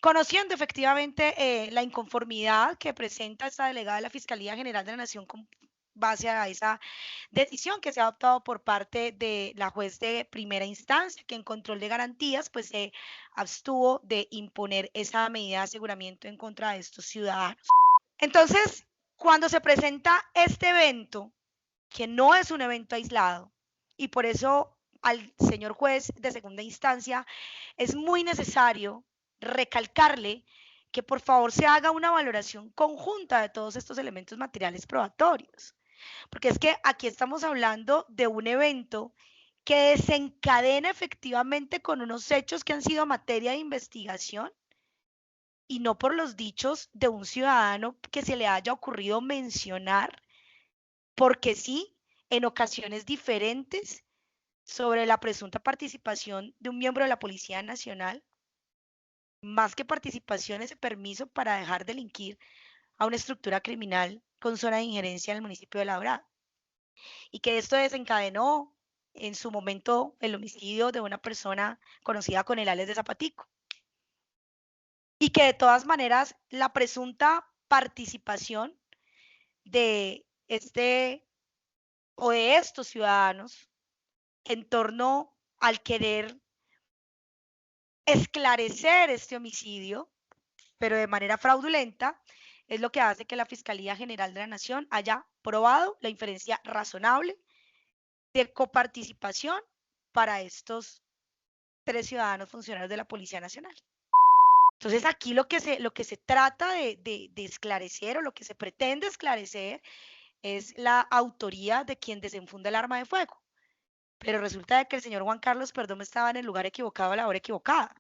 Conociendo efectivamente la inconformidad que presenta esta delegada de la Fiscalía General de la Nación con base a esa decisión que se ha adoptado por parte de la juez de primera instancia, que en control de garantías, pues se abstuvo de imponer esa medida de aseguramiento en contra de estos ciudadanos. Entonces, cuando se presenta este evento, que no es un evento aislado, y por eso al señor juez de segunda instancia es muy necesario recalcarle que por favor se haga una valoración conjunta de todos estos elementos materiales probatorios, porque es que aquí estamos hablando de un evento que desencadena efectivamente con unos hechos que han sido materia de investigación y no por los dichos de un ciudadano que se le haya ocurrido mencionar, porque sí, en ocasiones diferentes, sobre la presunta participación de un miembro de la Policía Nacional, más que participación, ese permiso para dejar delinquir a una estructura criminal con zona de injerencia en el municipio de La Dorada. Y que esto desencadenó en su momento el homicidio de una persona conocida con el alias de Zapatico. Y que de todas maneras la presunta participación de este o de estos ciudadanos en torno al querer esclarecer este homicidio, pero de manera fraudulenta, es lo que hace que la Fiscalía General de la Nación haya probado la inferencia razonable de coparticipación para estos 3 ciudadanos funcionarios de la Policía Nacional. Entonces aquí lo que se trata de esclarecer o lo que se pretende esclarecer es la autoría de quien desenfunda el arma de fuego. Pero resulta de que el señor Juan Carlos Perdomo estaba en el lugar equivocado a la hora equivocada.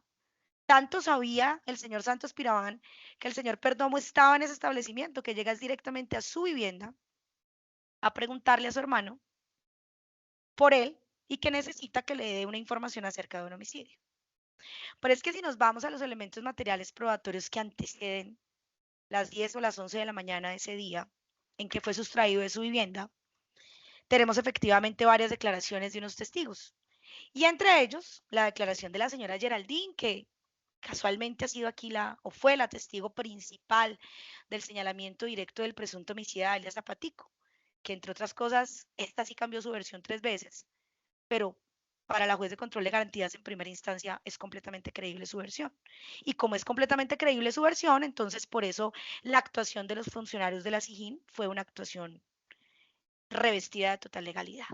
Tanto sabía el señor Santos Pirabán que el señor Perdomo estaba en ese establecimiento que llega directamente a su vivienda a preguntarle a su hermano por él y que necesita que le dé una información acerca de un homicidio. Pero es que si nos vamos a los elementos materiales probatorios que anteceden las 10 o las 11 de la mañana de ese día en que fue sustraído de su vivienda, tenemos efectivamente varias declaraciones de unos testigos. Y entre ellos, la declaración de la señora Geraldine, que casualmente ha sido aquí o fue la testigo principal del señalamiento directo del presunto homicida de alias Zapatico, que entre otras cosas, esta sí cambió su versión 3 veces, pero para la juez de control de garantías en primera instancia es completamente creíble su versión. Y como es completamente creíble su versión, entonces por eso la actuación de los funcionarios de la SIJIN fue una actuación revestida de total legalidad.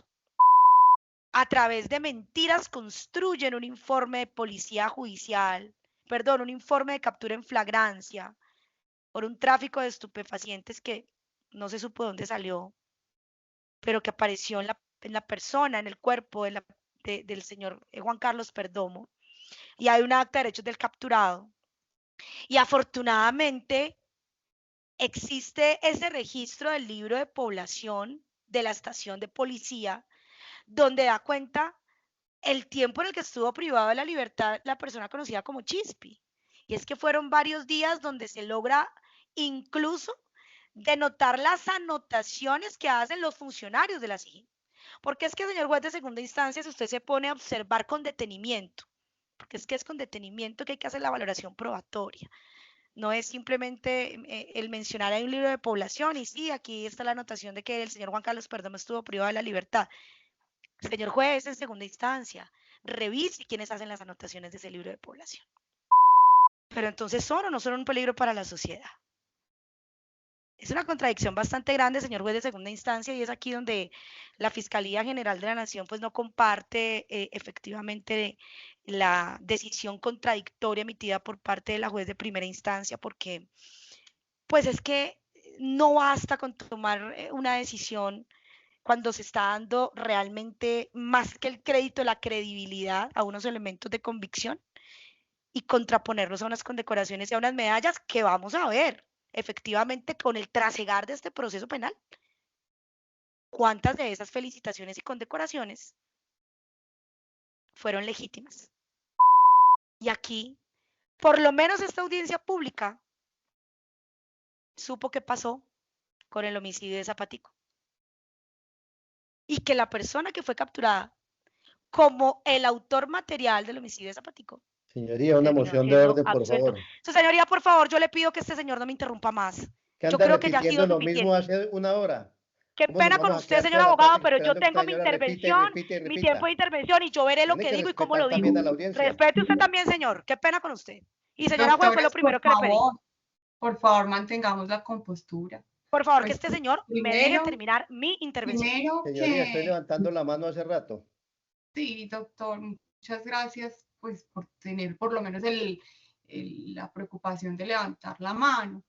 A través de mentiras construyen un informe de policía judicial, perdón, un informe de captura en flagrancia por un tráfico de estupefacientes que no se supo dónde salió, pero que apareció en la persona, en el cuerpo del señor Juan Carlos Perdomo, y hay un acta de derechos del capturado. Y afortunadamente existe ese registro del libro de población de la estación de policía, donde da cuenta el tiempo en el que estuvo privado de la libertad la persona conocida como Chispi. Y es que fueron varios días donde se logra incluso denotar las anotaciones que hacen los funcionarios de la SIJIN. Porque es que, señor juez de segunda instancia, si usted se pone a observar con detenimiento, porque es que es con detenimiento que hay que hacer la valoración probatoria. No es simplemente el mencionar ahí un libro de población y sí, aquí está la anotación de que el señor Juan Carlos Perdomo estuvo privado de la libertad. Señor juez, en segunda instancia, revise quiénes hacen las anotaciones de ese libro de población. Pero entonces, ¿son o no son un peligro para la sociedad? Es una contradicción bastante grande, señor juez de segunda instancia, y es aquí donde la Fiscalía General de la Nación pues no comparte efectivamente la decisión contradictoria emitida por parte de la juez de primera instancia, porque pues es que no basta con tomar una decisión cuando se está dando realmente más que el crédito, la credibilidad a unos elementos de convicción y contraponerlos a unas condecoraciones y a unas medallas que vamos a ver efectivamente con el trasegar de este proceso penal. ¿Cuántas de esas felicitaciones y condecoraciones fueron legítimas? Y aquí, por lo menos esta audiencia pública supo qué pasó con el homicidio de Zapatico. Y que la persona que fue capturada como el autor material del homicidio de Zapatico Señoría, una Señor moción de quedó orden, por absuelto. favor. Su señoría, por favor, yo le pido que este señor no me interrumpa más. Que Yo anda creo que ya ha repitiendo sido lo mismo suficiente. hace una hora. Qué ¿Cómo nos pena con vamos a usted, quedar señor toda la abogado, tarde pero yo esperando que esta tengo mi señora repita y intervención, repita y mi tiempo repita? de intervención y yo veré lo Tiene que que digo y cómo respetar lo digo. también a la audiencia. Respete usted también, señor. Qué pena con usted. Y señora juez, fue lo Doctores, primero que le pedí. por favor, mantengamos la compostura. Por favor, que Pues este señor me deje primero, terminar mi intervención. primero Señoría, estoy que levantando la mano hace rato. sí, doctor, muchas gracias pues por tener por lo menos la preocupación de levantar la mano.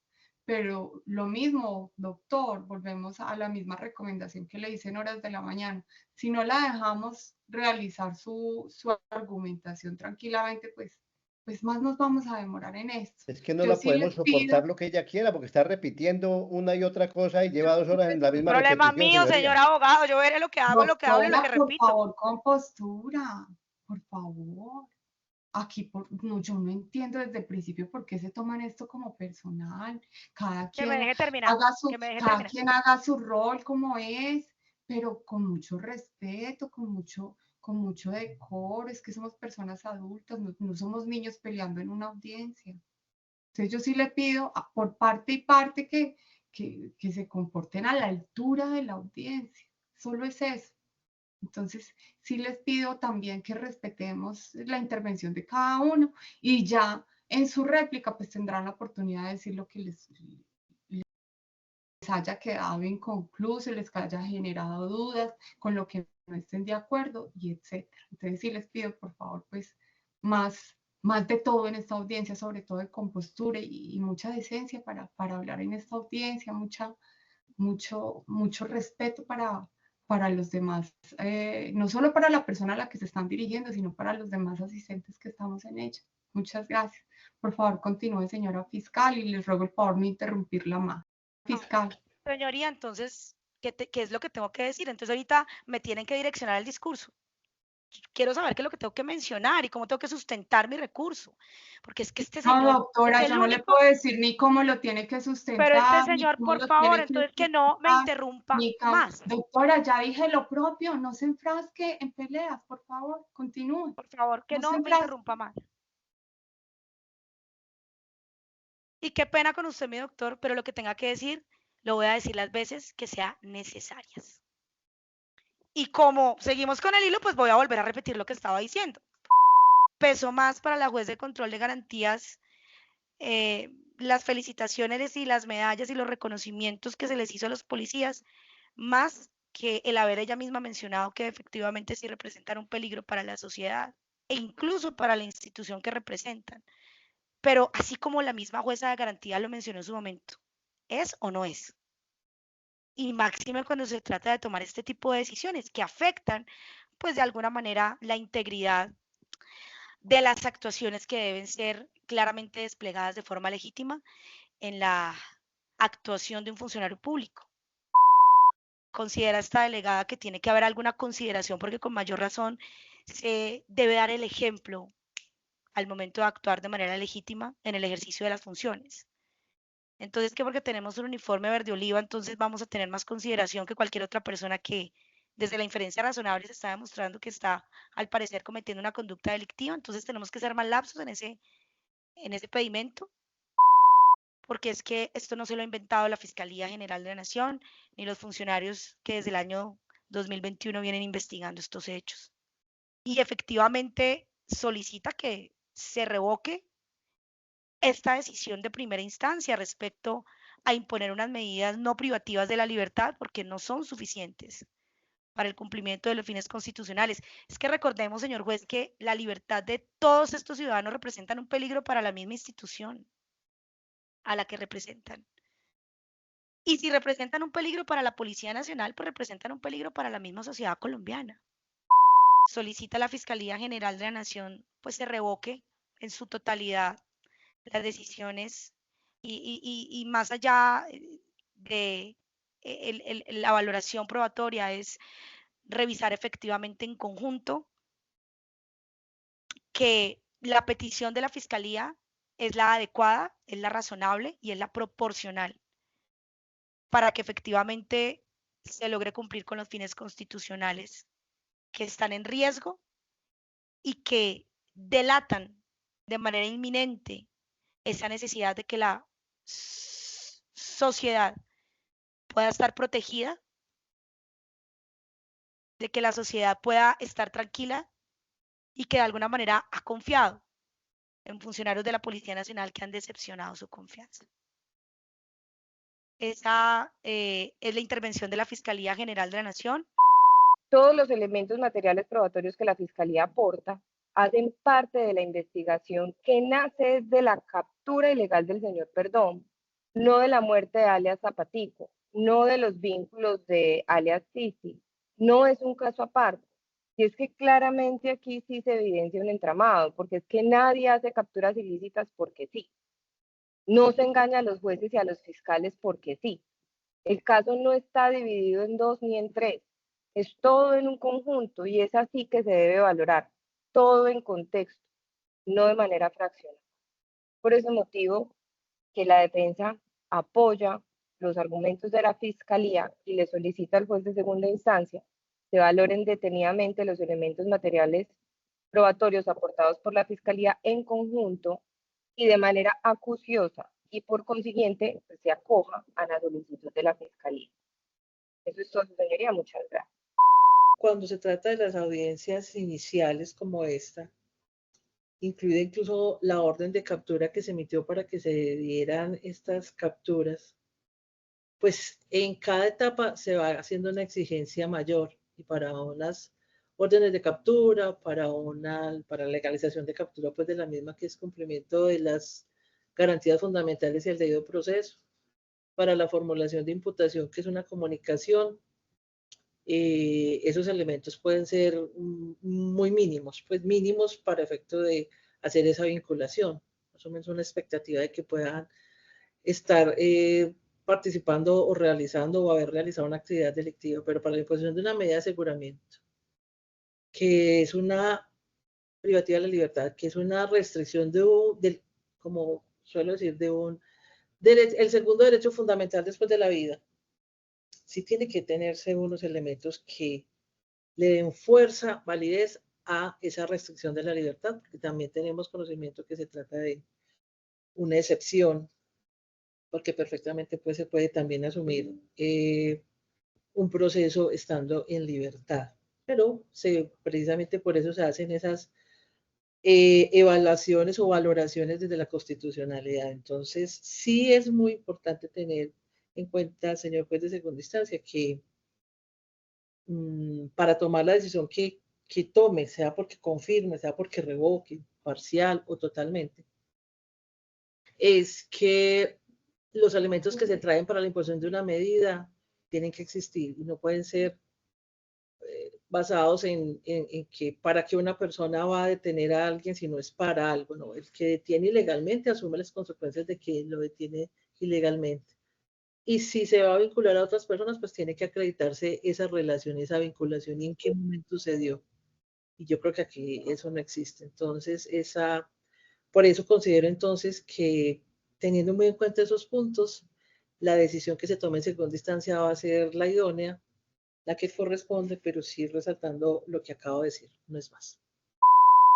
Pero lo mismo, doctor, volvemos a la misma recomendación que le hice en horas de la mañana. Si no la dejamos realizar su argumentación tranquilamente, pues más nos vamos a demorar en esto. Es que no Yo la sí podemos les pido, soportar lo que ella quiera porque está repitiendo una y otra cosa y lleva 2 horas en la misma Problema repetición, mío, señor señoría. abogado. Yo veré lo que hago, lo que hablo y lo que doctora, por repito. favor, compostura, por favor. Aquí, no, yo no entiendo desde el principio por qué se toman esto como personal. Cada Que me quien deje terminar. Que me deje cada terminar. quien haga su rol como es, pero con mucho respeto, con mucho decoro. Es que somos personas adultas, no somos niños peleando en una audiencia. Entonces yo sí le pido por parte y parte que se comporten a la altura de la audiencia. Solo es eso. Entonces, sí les pido también que respetemos la intervención de cada uno y ya en su réplica pues tendrán la oportunidad de decir lo que les haya quedado inconcluso, les haya generado dudas, con lo que no estén de acuerdo y etcétera. Entonces, sí les pido por favor pues más de todo en esta audiencia, sobre todo de compostura y mucha decencia para hablar en esta audiencia, mucho respeto para los demás, no solo para la persona a la que se están dirigiendo, sino para los demás asistentes que estamos en ella. Muchas gracias. Por favor, continúe, señora fiscal, y les ruego el favor no interrumpirla más. Fiscal. Señoría, entonces, ¿qué es lo que tengo que decir? Entonces, ahorita me tienen que direccionar el discurso. Quiero saber qué es lo que tengo que mencionar y cómo tengo que sustentar mi recurso. Porque es que este No, señor es doctora, yo el no le único, puedo decir ni cómo lo tiene que pero este sustentar, ni señor, cómo por lo favor, tiene que entonces que no me justificar, interrumpa más. Doctora, ya dije lo propio, no se enfrasque en peleas, por favor, continúe. Por favor, que No se no me enfrasque. interrumpa más. Y qué pena con usted, mi doctor, pero lo que tenga que decir, lo voy a decir las veces que sean necesarias. Y como seguimos con el hilo, pues voy a volver a repetir lo que estaba diciendo. Peso más para la juez de control de garantías las felicitaciones y las medallas y los reconocimientos que se les hizo a los policías, más que el haber ella misma mencionado que efectivamente sí representan un peligro para la sociedad e incluso para la institución que representan. Pero así como la misma jueza de garantía lo mencionó en su momento, ¿es o no es? Y máxime cuando se trata de tomar este tipo de decisiones que afectan, pues de alguna manera, la integridad de las actuaciones que deben ser claramente desplegadas de forma legítima en la actuación de un funcionario público. Considera esta delegada que tiene que haber alguna consideración porque con mayor razón se debe dar el ejemplo al momento de actuar de manera legítima en el ejercicio de las funciones. Entonces, que porque tenemos un uniforme verde oliva, entonces vamos a tener más consideración que cualquier otra persona que desde la inferencia razonable se está demostrando que está al parecer cometiendo una conducta delictiva, entonces tenemos que ser más lapsos en ese pedimento, porque es que esto no se lo ha inventado la Fiscalía General de la Nación ni los funcionarios que desde el año 2021 vienen investigando estos hechos. Y efectivamente solicita que se revoque esta decisión de primera instancia respecto a imponer unas medidas no privativas de la libertad porque no son suficientes para el cumplimiento de los fines constitucionales. Es que recordemos, señor juez, que la libertad de todos estos ciudadanos representan un peligro para la misma institución a la que representan. Y si representan un peligro para la Policía Nacional, pues representan un peligro para la misma sociedad colombiana. Solicita a la Fiscalía General de la Nación, pues se revoque en su totalidad las decisiones y más allá de la valoración probatoria es revisar efectivamente en conjunto que la petición de la Fiscalía es la adecuada, es la razonable y es la proporcional para que efectivamente se logre cumplir con los fines constitucionales que están en riesgo y que delatan de manera inminente esa necesidad de que la sociedad pueda estar protegida, de que la sociedad pueda estar tranquila y que de alguna manera ha confiado en funcionarios de la Policía Nacional que han decepcionado su confianza. Esa es la intervención de la Fiscalía General de la Nación. Todos los elementos materiales probatorios que la Fiscalía aporta hacen parte de la investigación que nace de la captura ilegal del señor Perdón, no de la muerte de alias Zapatico, no de los vínculos de alias Sisi. No es un caso aparte. Y es que claramente aquí sí se evidencia un entramado, porque es que nadie hace capturas ilícitas porque sí. No se engaña a los jueces y a los fiscales porque sí. El caso no está dividido en 2 ni en 3. Es todo en un conjunto y es así que se debe valorar, todo en contexto, no de manera fraccionada. Por ese motivo que la defensa apoya los argumentos de la Fiscalía y le solicita al juez de segunda instancia se valoren detenidamente los elementos materiales probatorios aportados por la Fiscalía en conjunto y de manera acuciosa y por consiguiente pues, se acoja a la solicitud de la Fiscalía. Eso es todo, señoría. Muchas gracias. Cuando se trata de las audiencias iniciales como esta, incluida incluso la orden de captura que se emitió para que se dieran estas capturas, pues en cada etapa se va haciendo una exigencia mayor y para unas órdenes de captura, para legalización de captura, pues de la misma que es cumplimiento de las garantías fundamentales y el debido proceso, para la formulación de imputación, que es una comunicación. Esos elementos pueden ser muy mínimos, pues mínimos para efecto de hacer esa vinculación, más o menos una expectativa de que puedan estar participando o realizando o haber realizado una actividad delictiva, pero para la imposición de una medida de aseguramiento, que es una privativa de la libertad, que es una restricción como suelo decir, el segundo derecho fundamental después de la vida, sí tiene que tenerse unos elementos que le den fuerza, validez a esa restricción de la libertad, porque también tenemos conocimiento que se trata de una excepción, porque perfectamente pues, se puede también asumir un proceso estando en libertad. Pero precisamente por eso se hacen esas evaluaciones o valoraciones desde la constitucionalidad. Entonces, sí es muy importante tener en cuenta, señor juez de segunda instancia, que para tomar la decisión que tome, sea porque confirme, sea porque revoque, parcial o totalmente, es que los elementos que se traen para la imposición de una medida tienen que existir y no pueden ser basados en que para que una persona va a detener a alguien si no es para algo, no, el que detiene ilegalmente asume las consecuencias de que lo detiene ilegalmente. Y si se va a vincular a otras personas, pues tiene que acreditarse esa relación, esa vinculación y en qué momento se dio. Y yo creo que aquí eso no existe. Entonces, por eso considero entonces que teniendo muy en cuenta esos puntos, la decisión que se tome en segunda instancia va a ser la idónea, la que corresponde, pero sí resaltando lo que acabo de decir, no es más.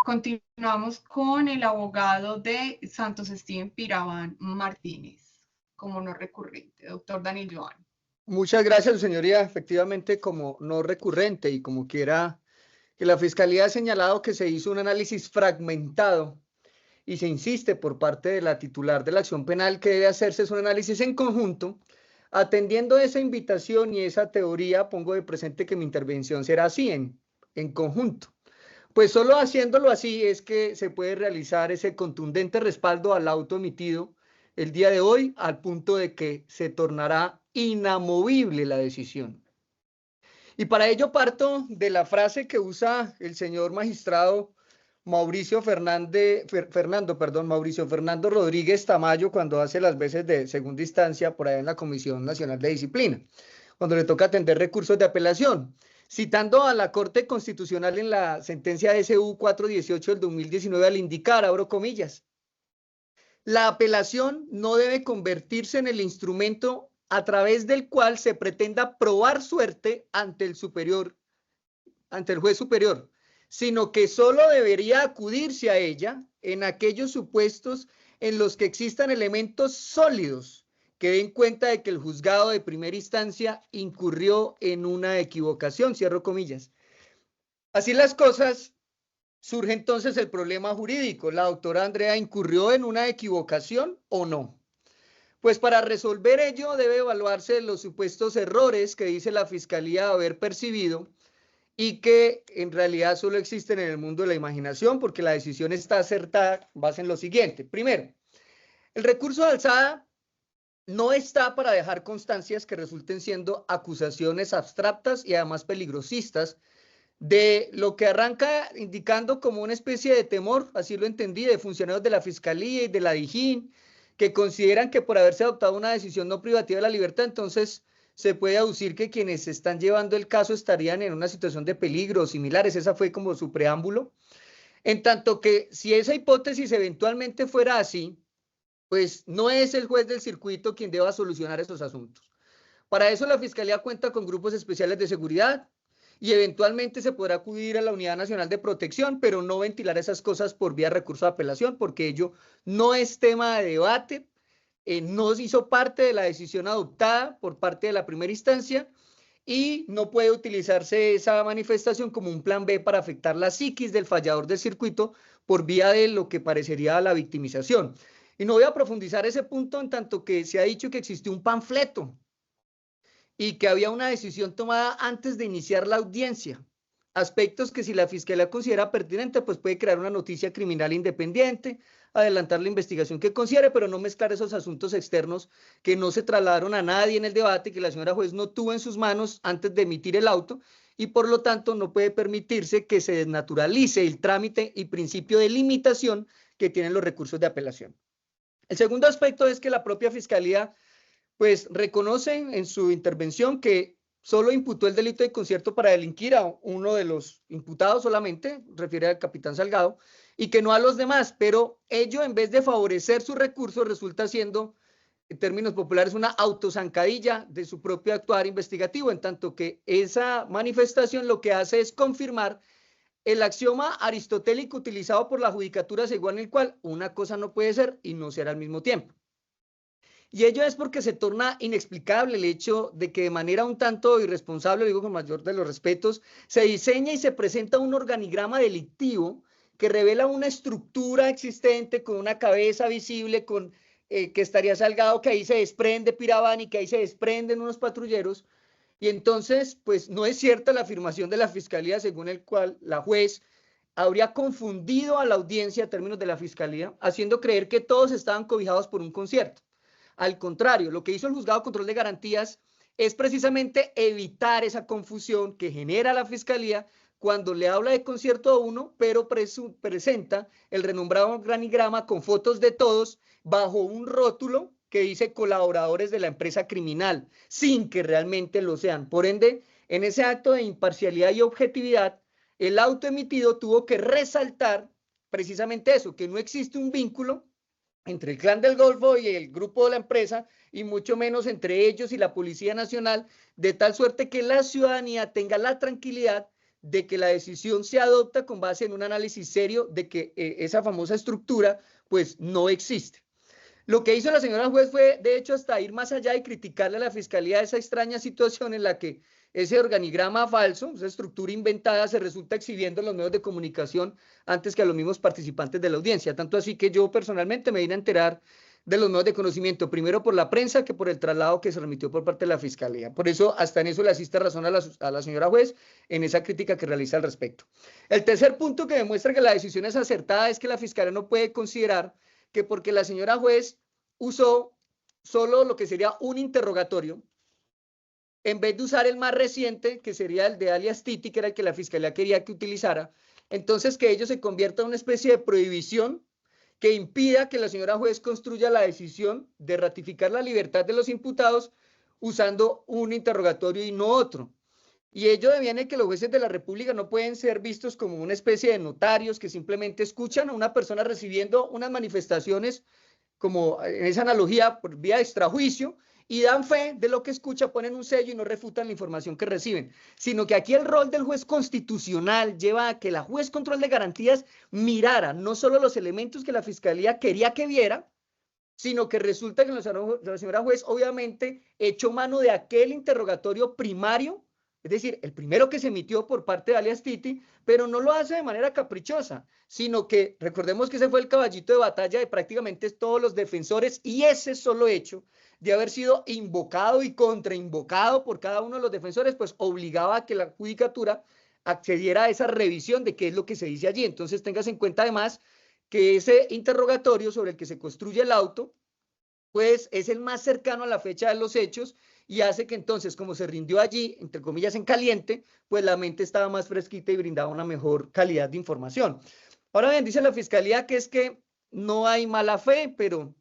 Continuamos con el abogado de Santos Steven Piraván Martínez, como no recurrente, doctor Daniel Joan. Muchas gracias, señoría. Efectivamente, como no recurrente y como quiera que la Fiscalía ha señalado que se hizo un análisis fragmentado y se insiste por parte de la titular de la acción penal que debe hacerse un análisis en conjunto. Atendiendo esa invitación y esa teoría, pongo de presente que mi intervención será así, en conjunto. Pues solo haciéndolo así es que se puede realizar ese contundente respaldo al auto emitido el día de hoy, al punto de que se tornará inamovible la decisión. Y para ello parto de la frase que usa el señor magistrado Mauricio Fernando Rodríguez Tamayo cuando hace las veces de segunda instancia por allá en la Comisión Nacional de Disciplina, cuando le toca atender recursos de apelación, citando a la Corte Constitucional en la sentencia SU 418 del 2019 al indicar, abro comillas, la apelación no debe convertirse en el instrumento a través del cual se pretenda probar suerte ante el juez superior, sino que solo debería acudirse a ella en aquellos supuestos en los que existan elementos sólidos que den cuenta de que el juzgado de primera instancia incurrió en una equivocación, cierro comillas. Así las cosas, surge entonces el problema jurídico. ¿La doctora Andrea incurrió en una equivocación o no? Pues para resolver ello debe evaluarse los supuestos errores que dice la Fiscalía haber percibido y que en realidad solo existen en el mundo de la imaginación, porque la decisión está acertada base en lo siguiente. Primero, el recurso de alzada no está para dejar constancias que resulten siendo acusaciones abstractas y además peligrosistas, de lo que arranca indicando como una especie de temor, así lo entendí, de funcionarios de la Fiscalía y de la DIJÍN, que consideran que por haberse adoptado una decisión no privativa de la libertad, entonces se puede aducir que quienes están llevando el caso estarían en una situación de peligro o similares. Esa fue como su preámbulo. En tanto que si esa hipótesis eventualmente fuera así, pues no es el juez del circuito quien deba solucionar esos asuntos. Para eso la Fiscalía cuenta con grupos especiales de seguridad y eventualmente se podrá acudir a la Unidad Nacional de Protección, pero no ventilar esas cosas por vía de recurso de apelación, porque ello no es tema de debate, no hizo parte de la decisión adoptada por parte de la primera instancia y no puede utilizarse esa manifestación como un plan B para afectar la psiquis del fallador del circuito por vía de lo que parecería la victimización. Y no voy a profundizar ese punto en tanto que se ha dicho que existió un panfleto y que había una decisión tomada antes de iniciar la audiencia. Aspectos que si la Fiscalía considera pertinente, pues puede crear una noticia criminal independiente, adelantar la investigación que considere, pero no mezclar esos asuntos externos que no se trasladaron a nadie en el debate, que la señora juez no tuvo en sus manos antes de emitir el auto, y por lo tanto no puede permitirse que se desnaturalice el trámite y principio de limitación que tienen los recursos de apelación. El segundo aspecto es que la propia Fiscalía pues reconoce en su intervención que solo imputó el delito de concierto para delinquir a uno de los imputados solamente, refiere al capitán Salgado, y que no a los demás, pero ello en vez de favorecer su recurso resulta siendo, en términos populares, una autozancadilla de su propio actuar investigativo, en tanto que esa manifestación lo que hace es confirmar el axioma aristotélico utilizado por la judicatura según el cual una cosa no puede ser y no será al mismo tiempo. Y ello es porque se torna inexplicable el hecho de que de manera un tanto irresponsable, digo con mayor de los respetos, se diseña y se presenta un organigrama delictivo que revela una estructura existente con una cabeza visible, con que estaría Salgado, que ahí se desprende Piravani, que ahí se desprenden unos patrulleros, y entonces pues no es cierta la afirmación de la Fiscalía según el cual la juez habría confundido a la audiencia a términos de la Fiscalía, haciendo creer que todos estaban cobijados por un concierto. Al contrario, lo que hizo el Juzgado de Control de Garantías es precisamente evitar esa confusión que genera la Fiscalía cuando le habla de concierto a uno, pero presenta el renombrado organigrama con fotos de todos bajo un rótulo que dice colaboradores de la empresa criminal, sin que realmente lo sean. Por ende, en ese acto de imparcialidad y objetividad, el auto emitido tuvo que resaltar precisamente eso, que no existe un vínculo entre el Clan del Golfo y el grupo de la empresa, y mucho menos entre ellos y la Policía Nacional, de tal suerte que la ciudadanía tenga la tranquilidad de que la decisión se adopta con base en un análisis serio de que esa famosa estructura pues no existe. Lo que hizo la señora juez fue, de hecho, hasta ir más allá y criticarle a la Fiscalía esa extraña situación en la que ese organigrama falso, esa estructura inventada, se resulta exhibiendo en los medios de comunicación antes que a los mismos participantes de la audiencia. Tanto así que yo personalmente me vine a enterar de los medios de conocimiento, primero por la prensa que por el traslado que se remitió por parte de la Fiscalía. Por eso, hasta en eso le asiste razón a la señora juez en esa crítica que realiza al respecto. El tercer punto que demuestra que la decisión es acertada es que la Fiscalía no puede considerar que porque la señora juez usó solo lo que sería un interrogatorio, en vez de usar el más reciente, que sería el de alias Titi, que era el que la Fiscalía quería que utilizara, entonces que ello se convierta en una especie de prohibición que impida que la señora juez construya la decisión de ratificar la libertad de los imputados usando un interrogatorio y no otro. Y ello deviene que los jueces de la República no pueden ser vistos como una especie de notarios que simplemente escuchan a una persona recibiendo unas manifestaciones, como en esa analogía, por vía de extrajuicio, y dan fe de lo que escucha, ponen un sello y no refutan la información que reciben, sino que aquí el rol del juez constitucional lleva a que la juez control de garantías mirara no solo los elementos que la fiscalía quería que viera, sino que resulta que la señora juez obviamente echó mano de aquel interrogatorio primario, es decir, el primero que se emitió por parte de alias Titi, pero no lo hace de manera caprichosa, sino que recordemos que ese fue el caballito de batalla de prácticamente todos los defensores, y ese solo hecho de haber sido invocado y contrainvocado por cada uno de los defensores, pues obligaba a que la judicatura accediera a esa revisión de qué es lo que se dice allí. Entonces tengas en cuenta además que ese interrogatorio sobre el que se construye el auto, pues es el más cercano a la fecha de los hechos y hace que entonces, como se rindió allí, entre comillas, en caliente, pues la mente estaba más fresquita y brindaba una mejor calidad de información. Ahora bien, dice la fiscalía que es que no hay mala fe, pero,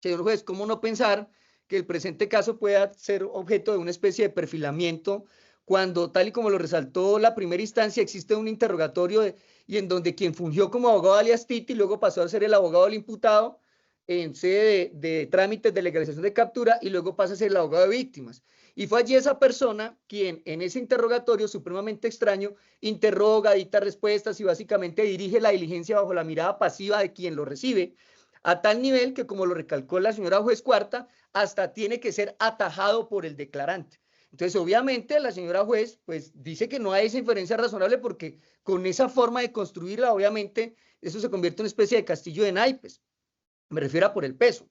señor juez, ¿cómo no pensar que el presente caso pueda ser objeto de una especie de perfilamiento cuando, tal y como lo resaltó la primera instancia, existe un interrogatorio y en donde quien fungió como abogado alias Titi luego pasó a ser el abogado del imputado en sede de trámites de legalización de captura y luego pasa a ser el abogado de víctimas? Y fue allí esa persona quien en ese interrogatorio supremamente extraño interroga, dicta respuestas y básicamente dirige la diligencia bajo la mirada pasiva de quien lo recibe, a tal nivel que, como lo recalcó la señora juez cuarta, hasta tiene que ser atajado por el declarante. Entonces, obviamente, la señora juez pues dice que no hay esa inferencia razonable porque con esa forma de construirla, obviamente, eso se convierte en una especie de castillo de naipes. Me refiero a por el peso.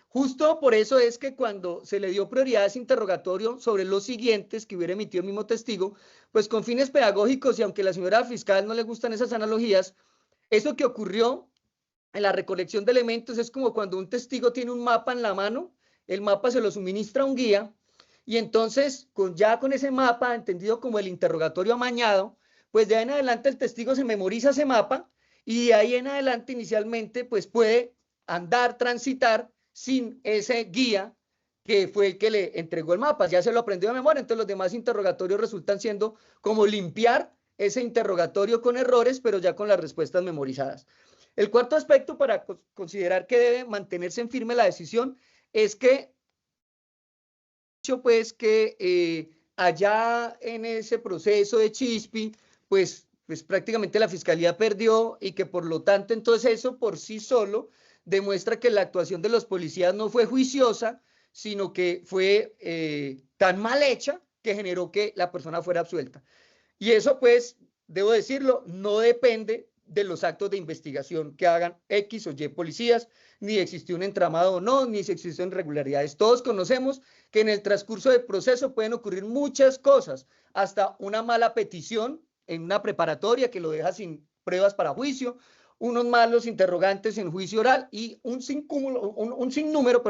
Justo por eso es que cuando se le dio prioridad a ese interrogatorio sobre los siguientes que hubiera emitido el mismo testigo, pues con fines pedagógicos, y aunque a la señora fiscal no le gustan esas analogías, eso que ocurrió en la recolección de elementos es como cuando un testigo tiene un mapa en la mano, el mapa se lo suministra a un guía, y entonces ya con ese mapa, entendido como el interrogatorio amañado, pues de ahí en adelante el testigo se memoriza ese mapa y de ahí en adelante inicialmente pues puede andar, transitar sin ese guía que fue el que le entregó el mapa, ya se lo aprendió de memoria. Entonces los demás interrogatorios resultan siendo como limpiar ese interrogatorio con errores, pero ya con las respuestas memorizadas. El cuarto aspecto para considerar que debe mantenerse en firme la decisión es que pues que allá en ese proceso de Chispi, pues prácticamente la fiscalía perdió y que por lo tanto entonces eso por sí solo demuestra que la actuación de los policías no fue juiciosa, sino que fue tan mal hecha que generó que la persona fuera absuelta. Y eso pues, debo decirlo, no depende de los actos de investigación que hagan X o Y policías, ni existió un entramado o no, ni si existen irregularidades. Todos conocemos que en el transcurso del proceso pueden ocurrir muchas cosas, hasta una mala petición en una preparatoria que lo deja sin pruebas para juicio, unos malos interrogantes en juicio oral y un sinnúmero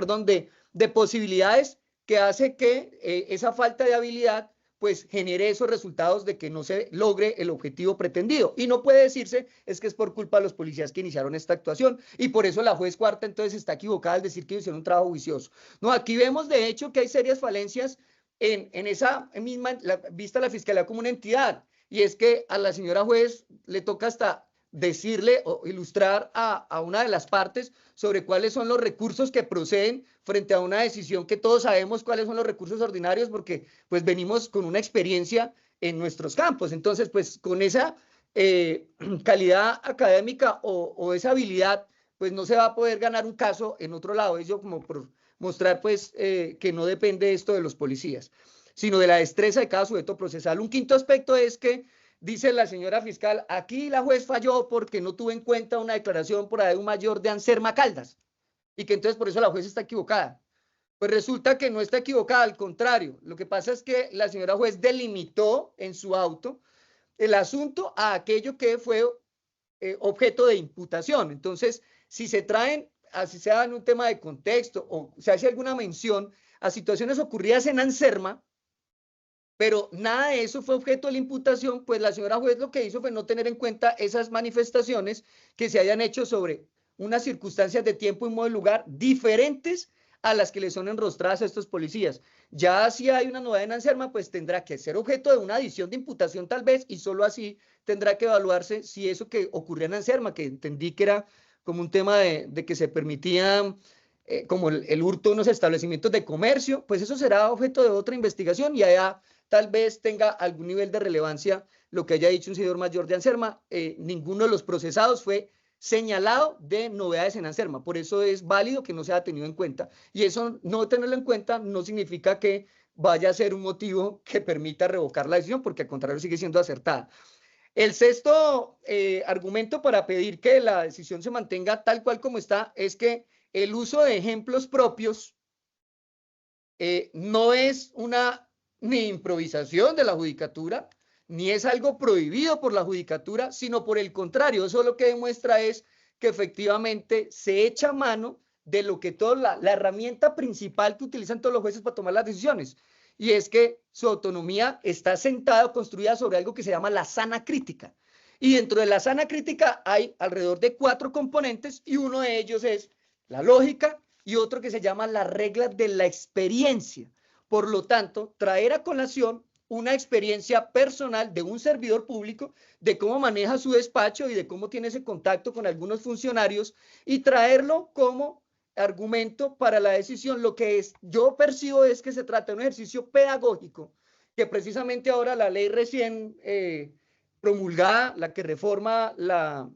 de posibilidades que hace que esa falta de habilidad pues genere esos resultados de que no se logre el objetivo pretendido. Y no puede decirse es que es por culpa de los policías que iniciaron esta actuación. Y por eso la juez cuarta entonces está equivocada al decir que hicieron un trabajo juicioso. No, aquí vemos de hecho que hay serias falencias en esa misma, vista la fiscalía como una entidad. Y es que a la señora juez le toca hasta decirle o ilustrar a una de las partes sobre cuáles son los recursos que proceden frente a una decisión que todos sabemos cuáles son los recursos ordinarios porque pues venimos con una experiencia en nuestros campos. Entonces pues con esa calidad académica o esa habilidad pues no se va a poder ganar un caso en otro lado. Eso como por mostrar pues que no depende esto de los policías, sino de la destreza de cada sujeto procesal. Un quinto aspecto es que dice la señora fiscal, aquí la juez falló porque no tuvo en cuenta una declaración por ahí de un mayor de Anserma Caldas y que entonces por eso la juez está equivocada. Pues resulta que no está equivocada, al contrario. Lo que pasa es que la señora juez delimitó en su auto el asunto a aquello que fue objeto de imputación. Entonces, si se traen, así sea en un tema de contexto o se hace alguna mención a situaciones ocurridas en Anserma, pero nada de eso fue objeto de la imputación, pues la señora juez lo que hizo fue no tener en cuenta esas manifestaciones que se hayan hecho sobre unas circunstancias de tiempo y modo y lugar diferentes a las que le son enrostradas a estos policías. Ya si hay una novedad en Anserma, pues tendrá que ser objeto de una adición de imputación tal vez, y solo así tendrá que evaluarse si eso que ocurrió en Anserma, que entendí que era como un tema de que se permitían como el hurto de unos establecimientos de comercio, pues eso será objeto de otra investigación y allá tal vez tenga algún nivel de relevancia lo que haya dicho un señor mayor de Anserma. Ninguno de los procesados fue señalado de novedades en Anserma, por eso es válido que no sea tenido en cuenta. Y eso no tenerlo en cuenta no significa que vaya a ser un motivo que permita revocar la decisión, porque al contrario sigue siendo acertada. El sexto argumento para pedir que la decisión se mantenga tal cual como está es que el uso de ejemplos propios no es una ni improvisación de la judicatura, ni es algo prohibido por la judicatura, sino por el contrario, eso lo que demuestra es que efectivamente se echa mano de lo que toda la herramienta principal que utilizan todos los jueces para tomar las decisiones, y es que su autonomía está sentada o construida sobre algo que se llama la sana crítica. Y dentro de la sana crítica hay alrededor de 4 componentes, y uno de ellos es la lógica y otro que se llama las reglas de la experiencia. Por lo tanto, traer a colación una experiencia personal de un servidor público, de cómo maneja su despacho y de cómo tiene ese contacto con algunos funcionarios, y traerlo como argumento para la decisión. Lo que yo percibo es que se trata de un ejercicio pedagógico, que precisamente ahora la ley recién promulgada, la que reforma la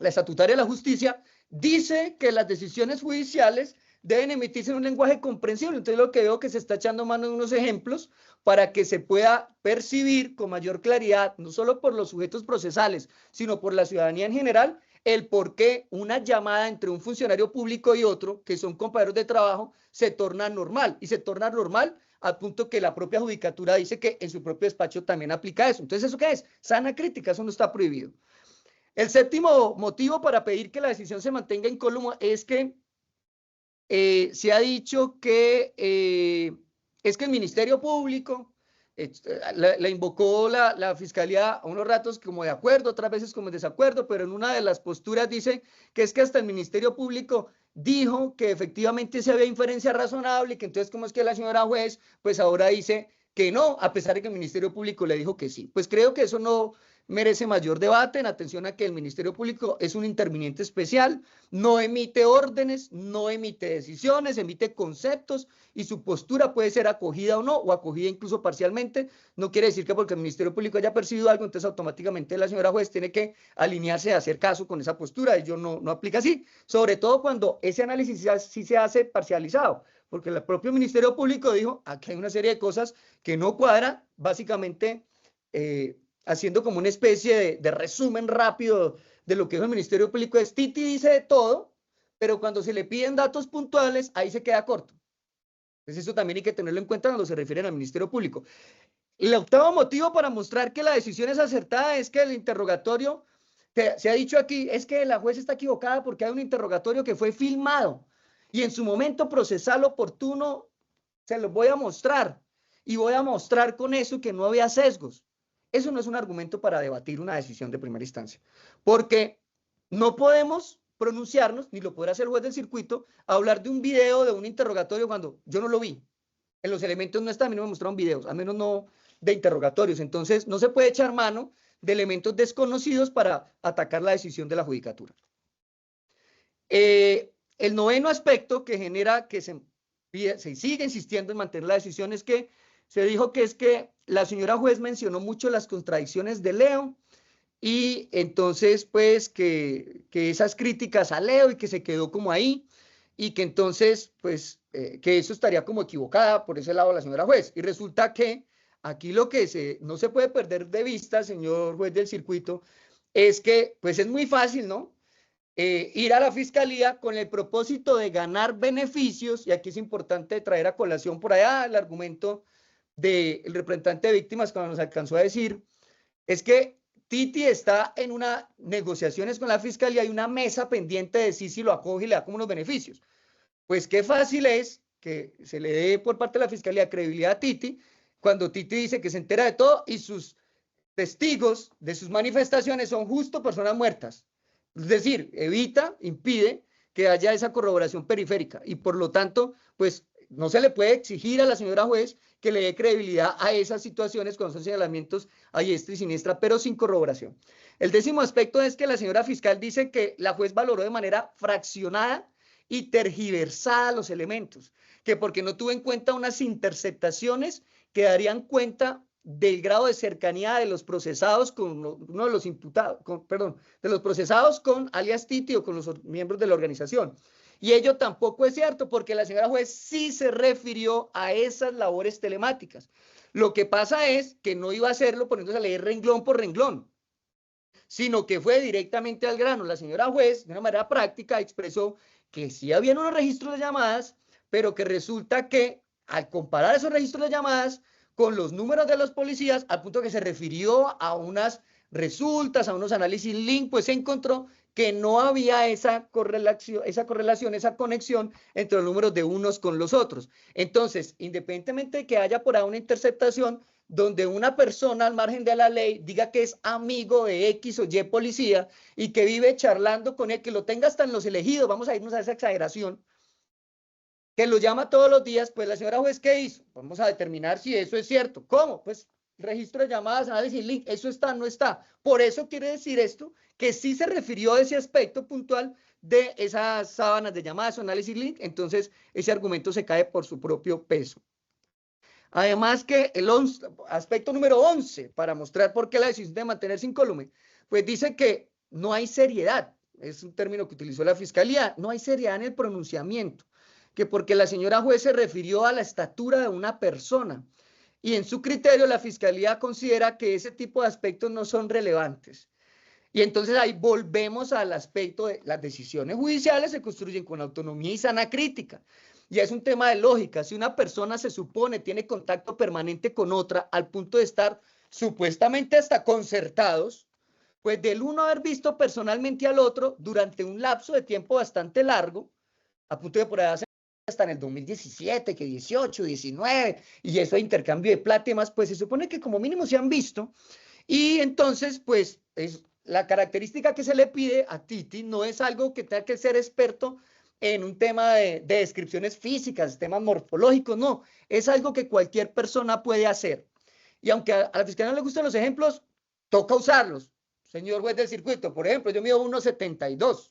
estatutaria de la justicia, dice que las decisiones judiciales deben emitirse en un lenguaje comprensible. Entonces lo que veo que se está echando mano de unos ejemplos para que se pueda percibir con mayor claridad, no solo por los sujetos procesales, sino por la ciudadanía en general, el por qué una llamada entre un funcionario público y otro, que son compañeros de trabajo, se torna normal. Y se torna normal al punto que la propia judicatura dice que en su propio despacho también aplica eso. Entonces, ¿eso qué es? Sana crítica, eso no está prohibido. El séptimo motivo para pedir que la decisión se mantenga incólume es que se ha dicho que es que el Ministerio Público la invocó la Fiscalía a unos ratos como de acuerdo, otras veces como en desacuerdo, pero en una de las posturas dice que es que hasta el Ministerio Público dijo que efectivamente se había inferencia razonable y que entonces como es que la señora juez pues ahora dice que no, a pesar de que el Ministerio Público le dijo que sí. Pues creo que eso no merece mayor debate, en atención a que el Ministerio Público es un interviniente especial, no emite órdenes, no emite decisiones, emite conceptos y su postura puede ser acogida o no, o acogida incluso parcialmente. No quiere decir que porque el Ministerio Público haya percibido algo, entonces automáticamente la señora juez tiene que alinearse a hacer caso con esa postura. Ello no aplica así, sobre todo cuando ese análisis sí se hace parcializado, porque el propio Ministerio Público dijo, aquí hay una serie de cosas que no cuadran, básicamente haciendo como una especie de resumen rápido de lo que dijo el Ministerio Público. Titi dice de todo, pero cuando se le piden datos puntuales, ahí se queda corto. Entonces eso también hay que tenerlo en cuenta cuando se refieren al Ministerio Público. El octavo motivo para mostrar que la decisión es acertada es que el interrogatorio, se ha dicho aquí, es que la juez está equivocada porque hay un interrogatorio que fue filmado y en su momento procesal oportuno se los voy a mostrar y voy a mostrar con eso que no había sesgos. Eso no es un argumento para debatir una decisión de primera instancia, porque no podemos pronunciarnos, ni lo podrá hacer el juez del circuito, a hablar de un video de un interrogatorio cuando yo no lo vi. En los elementos no está, a mí no me mostraron videos, al menos no de interrogatorios. Entonces, no se puede echar mano de elementos desconocidos para atacar la decisión de la judicatura. El noveno aspecto que genera que se sigue insistiendo en mantener la decisión es que se dijo que es que la señora juez mencionó mucho las contradicciones de Leo y entonces pues que esas críticas a Leo y que se quedó como ahí y que entonces pues que eso estaría como equivocada por ese lado la señora juez. Y resulta que aquí lo que no se puede perder de vista, señor juez del circuito, es que pues es muy fácil, ¿no? Ir a la fiscalía con el propósito de ganar beneficios, y aquí es importante traer a colación por allá el argumento del representante de víctimas cuando nos alcanzó a decir, es que Titi está en unas negociaciones con la fiscalía y una mesa pendiente de si lo acoge y le da como unos beneficios. Pues qué fácil es que se le dé por parte de la fiscalía credibilidad a Titi cuando Titi dice que se entera de todo y sus testigos de sus manifestaciones son justo personas muertas. Es decir, impide que haya esa corroboración periférica y por lo tanto, pues no se le puede exigir a la señora juez que le dé credibilidad a esas situaciones cuando son señalamientos a diestra y siniestra, pero sin corroboración. El décimo aspecto es que la señora fiscal dice que la juez valoró de manera fraccionada y tergiversada los elementos, que porque no tuvo en cuenta unas interceptaciones que darían cuenta del grado de cercanía de los procesados con uno de los imputados, de los procesados con alias Titi o con los miembros de la organización. Y ello tampoco es cierto, porque la señora juez sí se refirió a esas labores telemáticas. Lo que pasa es que no iba a hacerlo poniéndose a leer renglón por renglón, sino que fue directamente al grano. La señora juez, de una manera práctica, expresó que sí habían unos registros de llamadas, pero que resulta que al comparar esos registros de llamadas con los números de los policías, al punto que se refirió a unas resultas, a unos análisis link, pues se encontró que no había esa correlación, esa conexión entre los números de unos con los otros. Entonces, independientemente de que haya por ahí una interceptación, donde una persona al margen de la ley diga que es amigo de X o Y policía y que vive charlando con él, que lo tenga hasta en los elegidos, vamos a irnos a esa exageración, que lo llama todos los días, pues la señora juez, ¿qué hizo? Vamos a determinar si eso es cierto. ¿Cómo? Pues registro de llamadas, análisis link, eso está, no está. Por eso quiere decir esto, que sí se refirió a ese aspecto puntual de esas sábanas de llamadas o análisis link, entonces ese argumento se cae por su propio peso. Además que el aspecto número 11, para mostrar por qué la decisión de mantenerse incólume, pues dice que no hay seriedad, es un término que utilizó la fiscalía, no hay seriedad en el pronunciamiento, que porque la señora juez se refirió a la estatura de una persona, y en su criterio la fiscalía considera que ese tipo de aspectos no son relevantes. Y entonces ahí volvemos al aspecto de las decisiones judiciales se construyen con autonomía y sana crítica. Y es un tema de lógica. Si una persona se supone tiene contacto permanente con otra al punto de estar supuestamente hasta concertados, pues del uno haber visto personalmente al otro durante un lapso de tiempo bastante largo, a punto de por ahí hasta en el 2017, que 18, 19, y eso de intercambio de plata y demás, pues se supone que como mínimo se han visto. Y entonces, pues, la característica que se le pide a Titi no es algo que tenga que ser experto en un tema de descripciones físicas, temas morfológicos, no, es algo que cualquier persona puede hacer. Y aunque a la fiscalía no le gustan los ejemplos, toca usarlos. Señor juez del circuito, por ejemplo, yo mido 1,72.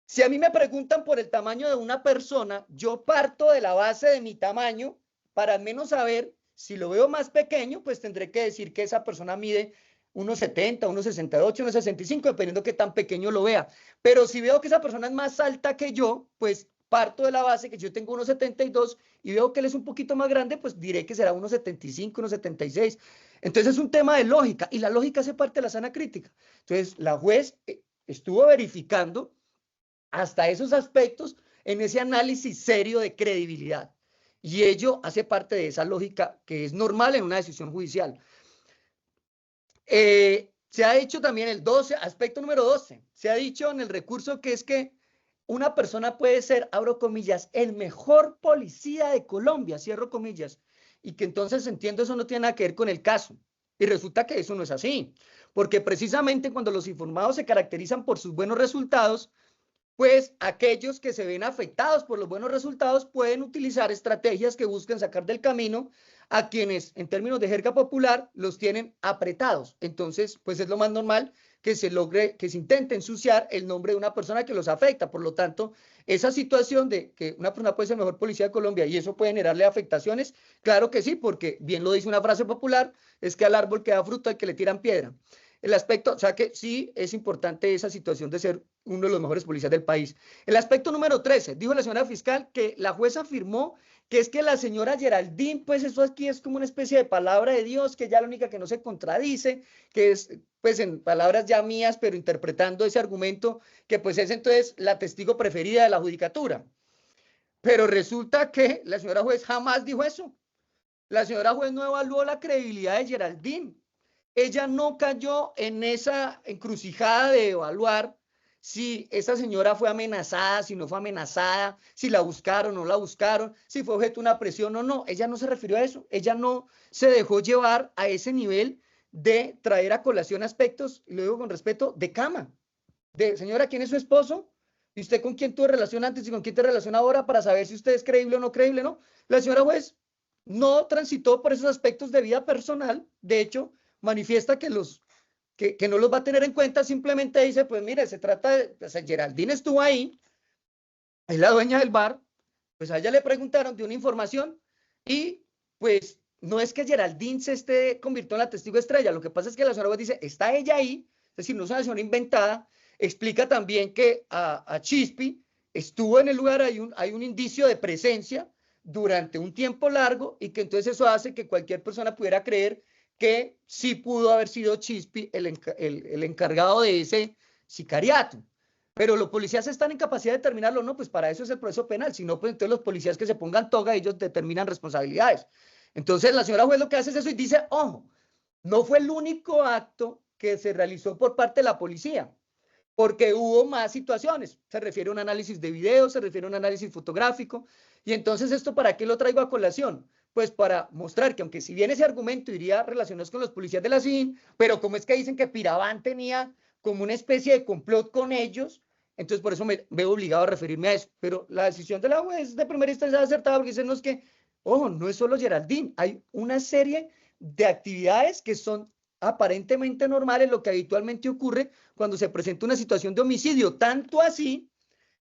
Si a mí me preguntan por el tamaño de una persona, yo parto de la base de mi tamaño para al menos saber si lo veo más pequeño, pues tendré que decir que esa persona mide 1,70, 1,68, 1,65, dependiendo de qué tan pequeño lo vea. Pero si veo que esa persona es más alta que yo, pues parto de la base que yo tengo 1,72 y veo que él es un poquito más grande, pues diré que será 1,75, 1,76. Entonces es un tema de lógica y la lógica hace parte de la sana crítica. Entonces la juez estuvo verificando hasta esos aspectos en ese análisis serio de credibilidad. Y ello hace parte de esa lógica que es normal en una decisión judicial. Se ha dicho también el 12, aspecto número 12, se ha dicho en el recurso que es que una persona puede ser, abro comillas, el mejor policía de Colombia, cierro comillas, y que entonces entiendo eso no tiene nada que ver con el caso. Y resulta que eso no es así, porque precisamente cuando los informados se caracterizan por sus buenos resultados, pues aquellos que se ven afectados por los buenos resultados pueden utilizar estrategias que busquen sacar del camino a quienes, en términos de jerga popular, los tienen apretados. Entonces, pues es lo más normal que se logre, que se intente ensuciar el nombre de una persona que los afecta. Por lo tanto, esa situación de que una persona puede ser el mejor policía de Colombia y eso puede generarle afectaciones, claro que sí, porque bien lo dice una frase popular, es que al árbol que da fruto al que le tiran piedra. El aspecto, o sea que sí es importante esa situación de ser uno de los mejores policías del país. El aspecto número 13, dijo la señora fiscal que la jueza afirmó que es que la señora Geraldine, pues eso aquí es como una especie de palabra de Dios, que ella es la única que no se contradice, que es, pues en palabras ya mías, pero interpretando ese argumento, que pues es entonces la testigo preferida de la judicatura. Pero resulta que la señora juez jamás dijo eso. La señora juez no evaluó la credibilidad de Geraldine. Ella no cayó en esa encrucijada de evaluar si esa señora fue amenazada, si no fue amenazada, si la buscaron o no la buscaron, si fue objeto de una presión o no. Ella no se refirió a eso. Ella no se dejó llevar a ese nivel de traer a colación aspectos, y lo digo con respeto, de cama. De, señora, ¿quién es su esposo? ¿Y usted con quién tuvo relación antes y con quién te relaciona ahora para saber si usted es creíble o no creíble? No. La señora juez no transitó por esos aspectos de vida personal. De hecho, manifiesta que no los va a tener en cuenta, simplemente dice, pues mire, se trata de, pues, Geraldine estuvo ahí, es la dueña del bar, pues a ella le preguntaron de una información y pues no es que Geraldine se convirtió en la testigo estrella, lo que pasa es que la señora juez dice, está ella ahí, es decir, no es una señora inventada, explica también que a Chispi estuvo en el lugar, hay un indicio de presencia durante un tiempo largo y que entonces eso hace que cualquier persona pudiera creer que sí pudo haber sido Chispi el encargado de ese sicariato. Pero los policías están en capacidad de determinarlo, no, pues para eso es el proceso penal, si no, pues entonces los policías que se pongan toga, ellos determinan responsabilidades. Entonces la señora juez lo que hace es eso y dice, ojo, no fue el único acto que se realizó por parte de la policía, porque hubo más situaciones, se refiere a un análisis de video, se refiere a un análisis fotográfico, y entonces esto ¿para qué lo traigo a colación? Pues para mostrar que aunque si bien ese argumento iría relacionado con los policías de la CIN, pero como es que dicen que Piraván tenía como una especie de complot con ellos, entonces por eso me veo obligado a referirme a eso. Pero la decisión de la juez de primera instancia es acertada porque dicen que, ojo, no es solo Geraldine, hay una serie de actividades que son aparentemente normales, lo que habitualmente ocurre cuando se presenta una situación de homicidio, tanto así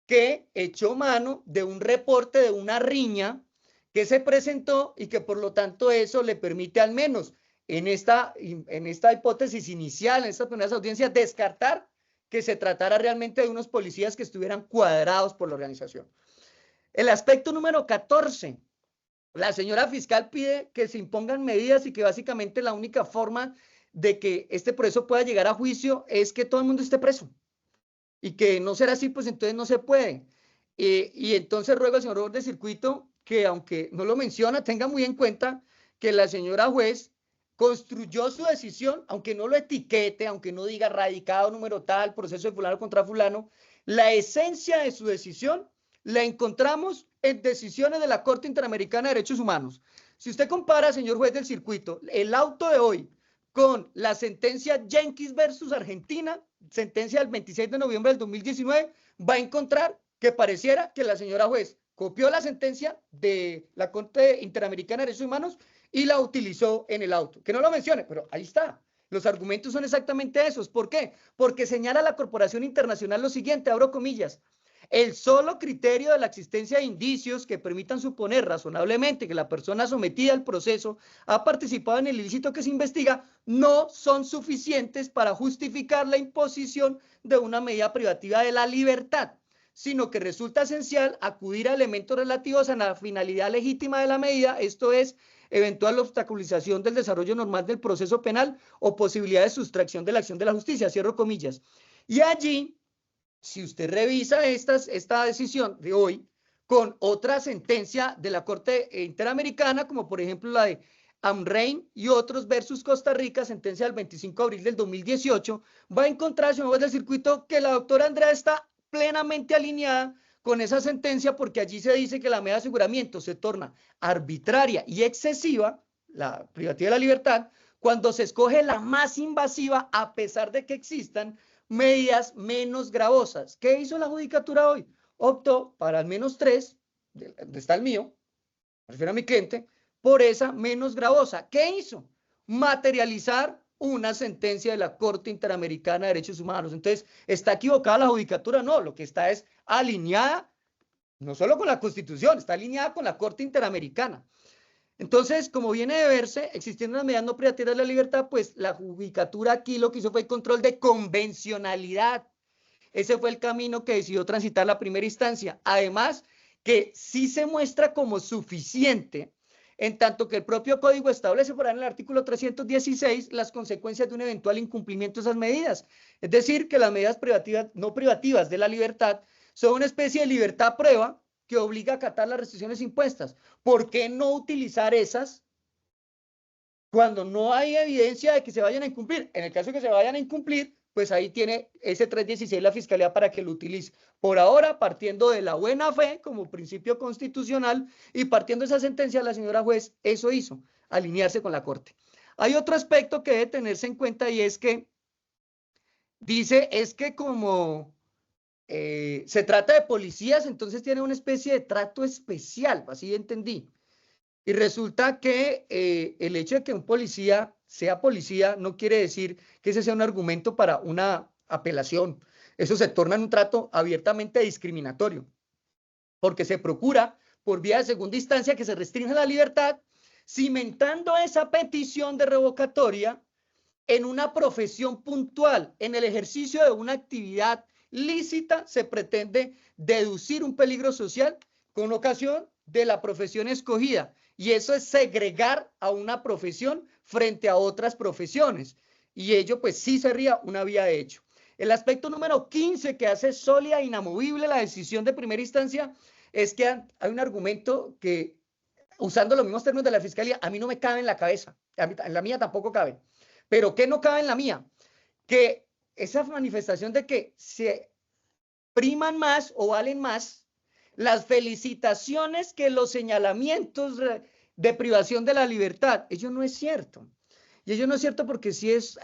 que echó mano de un reporte de una riña que se presentó y que por lo tanto eso le permite al menos en esta hipótesis inicial, en estas primeras audiencias, descartar que se tratara realmente de unos policías que estuvieran cuadrados por la organización. El aspecto número 14, la señora fiscal pide que se impongan medidas y que básicamente la única forma de que este proceso pueda llegar a juicio es que todo el mundo esté preso. Y que no será así, pues entonces no se puede. Y entonces ruego al señor juez de circuito que, aunque no lo menciona, tenga muy en cuenta que la señora juez construyó su decisión, aunque no lo etiquete, aunque no diga radicado número tal, proceso de fulano contra fulano, la esencia de su decisión la encontramos en decisiones de la Corte Interamericana de Derechos Humanos. Si usted compara, señor juez del circuito, el auto de hoy con la sentencia Jenkins versus Argentina, sentencia del 26 de noviembre del 2019, va a encontrar que pareciera que la señora juez copió la sentencia de la Corte Interamericana de Derechos Humanos y la utilizó en el auto. Que no lo mencione, pero ahí está. Los argumentos son exactamente esos. ¿Por qué? Porque señala la Corporación Internacional lo siguiente, abro comillas, el solo criterio de la existencia de indicios que permitan suponer razonablemente que la persona sometida al proceso ha participado en el ilícito que se investiga no son suficientes para justificar la imposición de una medida privativa de la libertad, sino que resulta esencial acudir a elementos relativos a la finalidad legítima de la medida, esto es, eventual obstaculización del desarrollo normal del proceso penal o posibilidad de sustracción de la acción de la justicia, cierro comillas. Y allí, si usted revisa esta decisión de hoy con otra sentencia de la Corte Interamericana, como por ejemplo la de Amrein y otros versus Costa Rica, sentencia del 25 de abril del 2018, va a encontrar, señor juez del circuito, que la doctora Andrea está plenamente alineada con esa sentencia porque allí se dice que la medida de aseguramiento se torna arbitraria y excesiva, la privativa de la libertad, cuando se escoge la más invasiva a pesar de que existan medidas menos gravosas. ¿Qué hizo la judicatura hoy? Optó para al menos 3, donde está el mío, me refiero a mi cliente, por esa menos gravosa. ¿Qué hizo? Materializar una sentencia de la Corte Interamericana de Derechos Humanos. Entonces, ¿está equivocada la judicatura? No, lo que está es alineada, no solo con la Constitución, está alineada con la Corte Interamericana. Entonces, como viene de verse, existiendo unas medidas no privativas de la libertad, pues la judicatura aquí lo que hizo fue el control de convencionalidad. Ese fue el camino que decidió transitar la primera instancia. Además, que sí se muestra como suficiente, en tanto que el propio código establece por ahí en el artículo 316 las consecuencias de un eventual incumplimiento de esas medidas. Es decir, que las medidas privativas, no privativas de la libertad son una especie de libertad prueba que obliga a acatar las restricciones impuestas. ¿Por qué no utilizar esas cuando no hay evidencia de que se vayan a incumplir? En el caso de que se vayan a incumplir, pues ahí tiene ese 316 la Fiscalía para que lo utilice. Por ahora, partiendo de la buena fe como principio constitucional y partiendo de esa sentencia, la señora juez eso hizo, alinearse con la Corte. Hay otro aspecto que debe tenerse en cuenta y es que dice, es que como se trata de policías, entonces tiene una especie de trato especial, así entendí. Y resulta que el hecho de que un policía sea policía no quiere decir que ese sea un argumento para una apelación. Eso se torna en un trato abiertamente discriminatorio. porque se procura por vía de segunda instancia que se restrinja la libertad, cimentando esa petición de revocatoria en una profesión puntual, en el ejercicio de una actividad lícita, se pretende deducir un peligro social con ocasión de la profesión escogida. Y eso es segregar a una profesión frente a otras profesiones. Y ello, pues, sí sería una vía de hecho. El aspecto número 15 que hace sólida e inamovible la decisión de primera instancia es que hay un argumento que, usando los mismos términos de la Fiscalía, a mí no me cabe en la cabeza. En la mía tampoco cabe. Pero ¿qué no cabe en la mía? Que esa manifestación de que se priman más o valen más las felicitaciones que los señalamientos de privación de la libertad. Ello no es cierto. Y ello no es cierto porque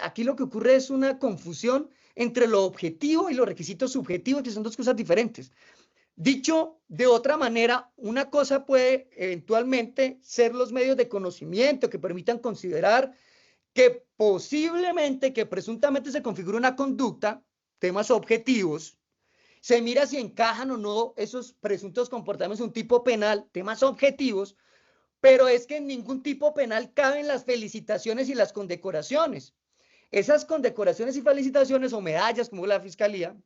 aquí lo que ocurre es una confusión entre lo objetivo y los requisitos subjetivos, que son dos cosas diferentes. Dicho de otra manera, una cosa puede eventualmente ser los medios de conocimiento que permitan considerar que posiblemente, que presuntamente se configura una conducta, temas objetivos, se mira si encajan o no esos presuntos comportamientos en un tipo penal, temas objetivos, pero es que en ningún tipo penal caben las felicitaciones y las condecoraciones. Esas condecoraciones y felicitaciones o medallas, como la Fiscalía,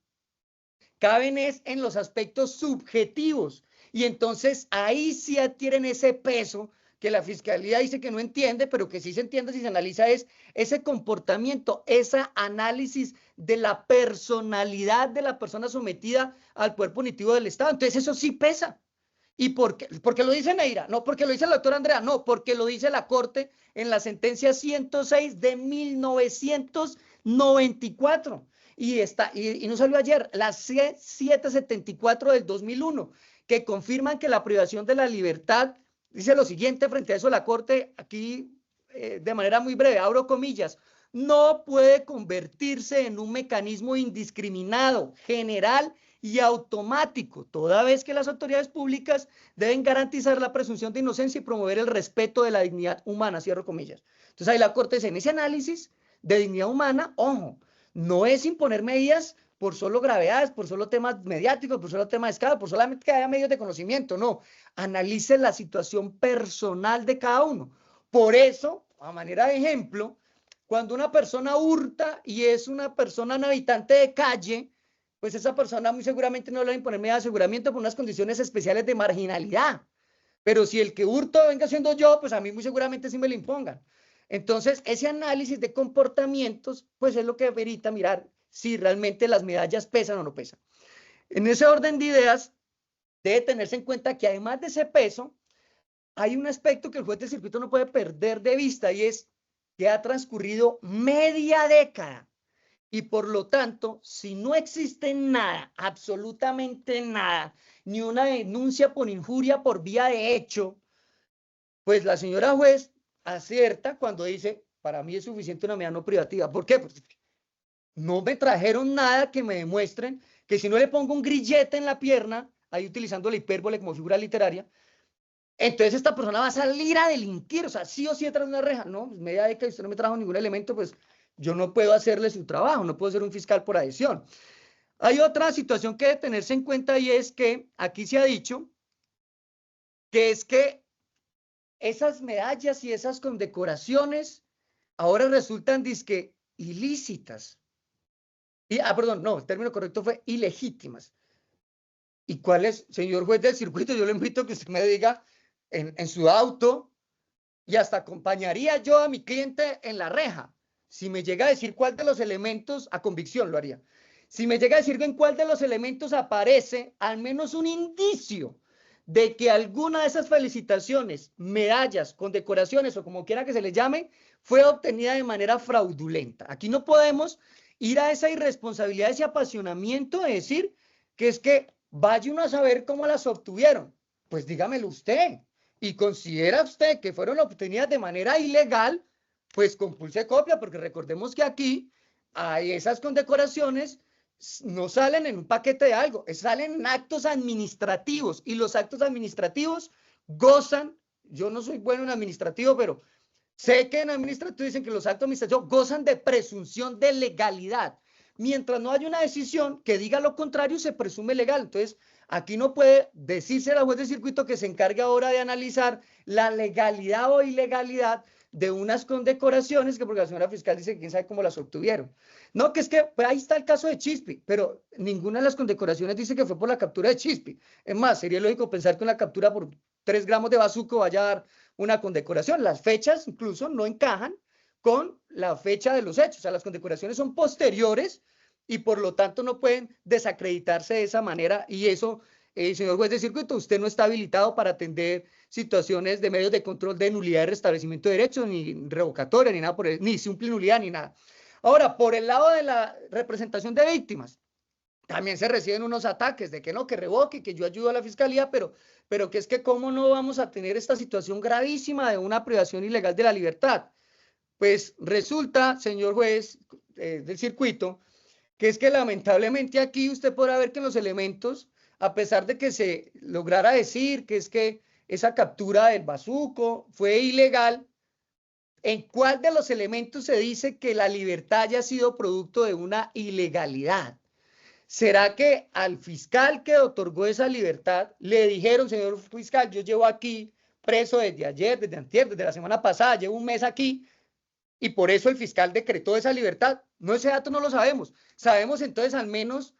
caben es en los aspectos subjetivos, y entonces ahí sí adquieren ese peso que la Fiscalía dice que no entiende, pero que sí se entiende si se analiza, es ese comportamiento, ese análisis de la personalidad de la persona sometida al poder punitivo del Estado. Entonces eso sí pesa. ¿Y por qué? Porque lo dice Neira, no porque lo dice la doctora Andrea, no, porque lo dice la Corte en la sentencia 106 de 1994. Y no salió ayer, la C774 del 2001, que confirman que la privación de la libertad, dice lo siguiente frente a eso la Corte, aquí de manera muy breve, abro comillas, no puede convertirse en un mecanismo indiscriminado, general y automático, toda vez que las autoridades públicas deben garantizar la presunción de inocencia y promover el respeto de la dignidad humana, cierro comillas. Entonces ahí la Corte dice, en ese análisis de dignidad humana, ojo, no es imponer medidas por solo gravedades, por solo temas mediáticos, por solo temas de escala, por solamente que haya medios de conocimiento, no. Analice la situación personal de cada uno. Por eso, a manera de ejemplo, cuando una persona hurta y es una persona, un habitante de calle, pues esa persona muy seguramente no le va a imponer medidas de aseguramiento por unas condiciones especiales de marginalidad. Pero si el que hurto venga siendo yo, pues a mí muy seguramente sí me lo impongan. Entonces, ese análisis de comportamientos, pues es lo que amerita mirar si realmente las medallas pesan o no pesan. En ese orden de ideas, debe tenerse en cuenta que además de ese peso, hay un aspecto que el juez de circuito no puede perder de vista, y es que ha transcurrido media década. Y por lo tanto, si no existe nada, absolutamente nada, ni una denuncia por injuria por vía de hecho, pues la señora juez acierta cuando dice, para mí es suficiente una medida no privativa. ¿Por qué? Porque no me trajeron nada que me demuestren que si no le pongo un grillete en la pierna, ahí utilizando la hipérbole como figura literaria, entonces esta persona va a salir a delinquir, o sea, sí o sí detrás de una reja. No, pues media década y usted no me trajo ningún elemento, pues yo no puedo hacerle su trabajo, no puedo ser un fiscal por adhesión. Hay otra situación que debe tenerse en cuenta, y es que aquí se ha dicho que es que esas medallas y esas condecoraciones ahora resultan dizque ilícitas. Perdón, no, el término correcto fue ilegítimas. ¿Y cuál es, señor juez del circuito? Yo le invito a que usted me diga en su auto, y hasta acompañaría yo a mi cliente en la reja. Si me llega a decir cuál de los elementos, a convicción lo haría. Si me llega a decir en cuál de los elementos aparece al menos un indicio de que alguna de esas felicitaciones, medallas, condecoraciones o como quiera que se le llame, fue obtenida de manera fraudulenta. Aquí no podemos ir a esa irresponsabilidad, ese apasionamiento de decir que es que vaya uno a saber cómo las obtuvieron. Pues dígamelo usted. Y considera usted que fueron obtenidas de manera ilegal, pues compulse copia, porque recordemos que aquí hay esas condecoraciones no salen en un paquete de algo, salen en actos administrativos, y los actos administrativos gozan, yo no soy bueno en administrativo, pero sé que en administrativo dicen que los actos administrativos gozan de presunción de legalidad. Mientras no haya una decisión que diga lo contrario, se presume legal. Entonces, Aquí no puede decirse a la juez de circuito que se encargue ahora de analizar la legalidad o ilegalidad de unas condecoraciones que porque la señora fiscal dice que quién sabe cómo las obtuvieron. No, que es que pues ahí está el caso de Chispi, pero ninguna de las condecoraciones dice que fue por la captura de Chispi. Es más, sería lógico pensar que una captura por 3 gramos de bazuco vaya a dar una condecoración. Las fechas incluso no encajan con la fecha de los hechos. O sea, las condecoraciones son posteriores y por lo tanto no pueden desacreditarse de esa manera y eso, señor juez de circuito, usted no está habilitado para atender situaciones de medios de control de nulidad de restablecimiento de derechos, ni revocatoria, ni nada por eso, ni simple nulidad, ni nada. Ahora, por el lado de la representación de víctimas, también se reciben unos ataques de que no, que revoque, que yo ayudo a la fiscalía, pero que es que cómo no vamos a tener esta situación gravísima de una privación ilegal de la libertad. Pues resulta, señor juez del circuito, que es que lamentablemente aquí usted podrá ver que en los elementos, a pesar de que se lograra decir que es que esa captura del bazuco fue ilegal, ¿en cuál de los elementos se dice que la libertad haya sido producto de una ilegalidad? ¿Será que al fiscal que otorgó esa libertad le dijeron, señor fiscal, yo llevo aquí preso desde ayer, desde antier, desde la semana pasada, llevo un mes aquí, y por eso el fiscal decretó esa libertad? No, ese dato no lo sabemos. Sabemos entonces al menos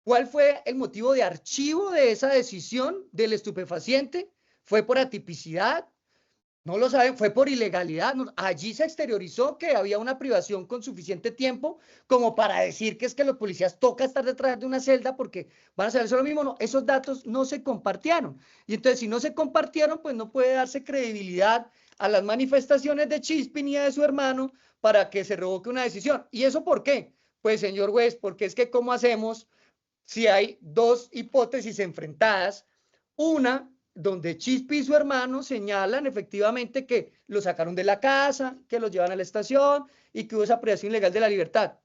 cuál fue el motivo de archivo de esa decisión del estupefaciente. ¿Fue por atipicidad? No lo saben, fue por ilegalidad. Allí se exteriorizó que había una privación con suficiente tiempo como para decir que es que los policías toca estar detrás de una celda porque van a hacer eso lo mismo. No, esos datos no se compartieron. Y entonces, si no se compartieron, pues no puede darse credibilidad a las manifestaciones de Chispi ni de su hermano para que se revoque una decisión. ¿Y eso por qué? Pues, señor juez, porque es que ¿cómo hacemos si hay dos hipótesis enfrentadas? Una donde Chispi y su hermano señalan efectivamente que lo sacaron de la casa, que los llevan a la estación y que hubo esa privación ilegal de la libertad.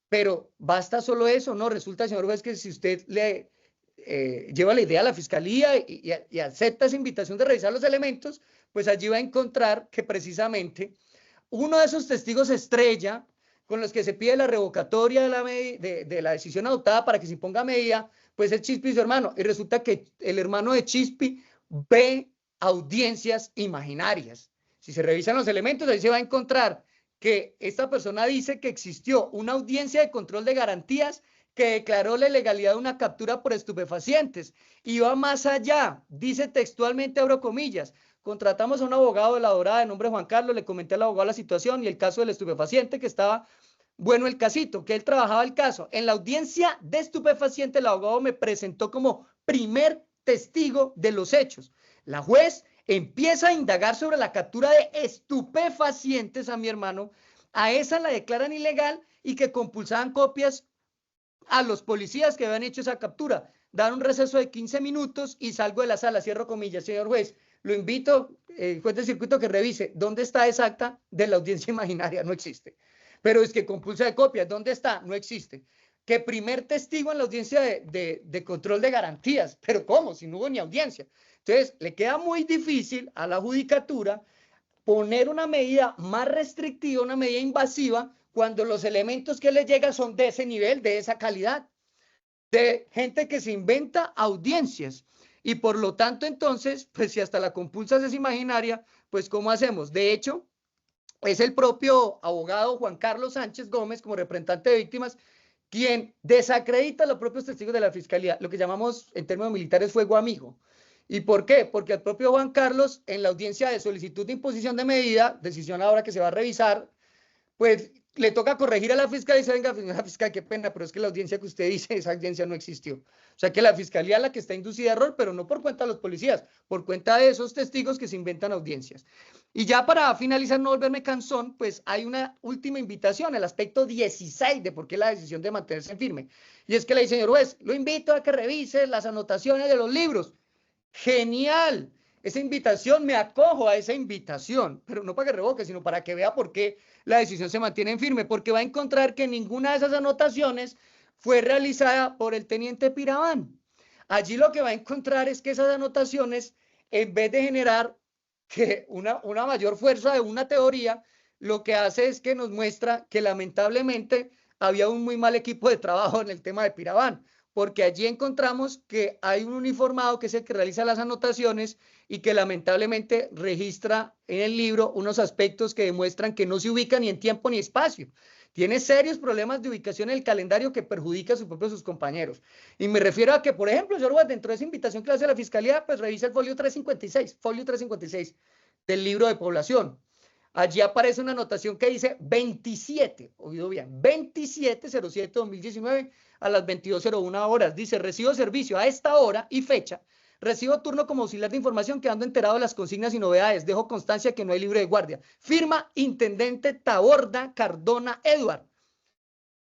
Pero ¿basta solo eso? No, resulta, señor juez, que si usted le lleva la idea a la fiscalía y acepta esa invitación de revisar los elementos, pues allí va a encontrar que precisamente uno de esos testigos estrella con los que se pide la revocatoria de la decisión adoptada para que se imponga medida, pues es Chispi y su hermano. Y resulta que el hermano de Chispi ve audiencias imaginarias. Si se revisan los elementos, ahí se va a encontrar que esta persona dice que existió una audiencia de control de garantías que declaró la ilegalidad de una captura por estupefacientes. Y va más allá, dice textualmente, abro comillas, contratamos a un abogado de la Dorada de nombre Juan Carlos, le comenté al abogado la situación y el caso del estupefaciente, que estaba bueno el casito, que él trabajaba el caso. En la audiencia de estupefaciente, el abogado me presentó como primer testigo de los hechos. La juez empieza a indagar sobre la captura de estupefacientes a mi hermano, a esa la declaran ilegal y que compulsaban copias a los policías que habían hecho esa captura. Dan un receso de 15 minutos y salgo de la sala, cierro comillas. Señor juez, lo invito, juez de circuito, que revise dónde está esa acta de la audiencia imaginaria. No existe. Pero es que compulsa de copias, ¿dónde está? No existe. Que primer testigo en la audiencia de control de garantías. ¿Pero cómo? Si no hubo ni audiencia. Entonces, le queda muy difícil a la judicatura poner una medida más restrictiva, una medida invasiva, cuando los elementos que le llegan son de ese nivel, de esa calidad, de gente que se inventa audiencias. Y por lo tanto, entonces, pues si hasta la compulsa es imaginaria, pues ¿cómo hacemos? De hecho, es el propio abogado Juan Carlos Sánchez Gómez, como representante de víctimas, quien desacredita a los propios testigos de la fiscalía, lo que llamamos en términos militares fuego amigo. ¿Y por qué? Porque el propio Juan Carlos, en la audiencia de solicitud de imposición de medida, decisión ahora que se va a revisar, pues le toca corregir a la fiscalía y dice, venga, señora fiscal, qué pena, pero es que la audiencia que usted dice, esa audiencia no existió. O sea que la fiscalía es la que está inducida a error, pero no por cuenta de los policías, por cuenta de esos testigos que se inventan audiencias. Y ya para finalizar, no volverme cansón, pues hay una última invitación, el aspecto 16 de por qué la decisión de mantenerse en firme. Y es que le dice, señor juez, lo invito a que revise las anotaciones de los libros. Genial. Esa invitación, me acojo a esa invitación, pero no para que revoque, sino para que vea por qué la decisión se mantiene en firme, porque va a encontrar que ninguna de esas anotaciones fue realizada por el teniente Piraván. Allí lo que va a encontrar es que esas anotaciones, en vez de generar que una mayor fuerza de una teoría, lo que hace es que nos muestra que lamentablemente había un muy mal equipo de trabajo en el tema de Piraván, porque allí encontramos que hay un uniformado que es el que realiza las anotaciones y que lamentablemente registra en el libro unos aspectos que demuestran que no se ubica ni en tiempo ni espacio. Tiene serios problemas de ubicación en el calendario que perjudica a sus compañeros. Y me refiero a que, por ejemplo, Yoruba, dentro de esa invitación que le hace la Fiscalía, pues revisa el folio 356 del libro de población. Allí aparece una anotación que dice 27, oído bien, 27/07/2019 a las 22:01 horas. Dice, recibo servicio a esta hora y fecha. Recibo turno como auxiliar de información quedando enterado de las consignas y novedades. Dejo constancia que no hay libre de guardia. Firma Intendente Taborda Cardona Eduard.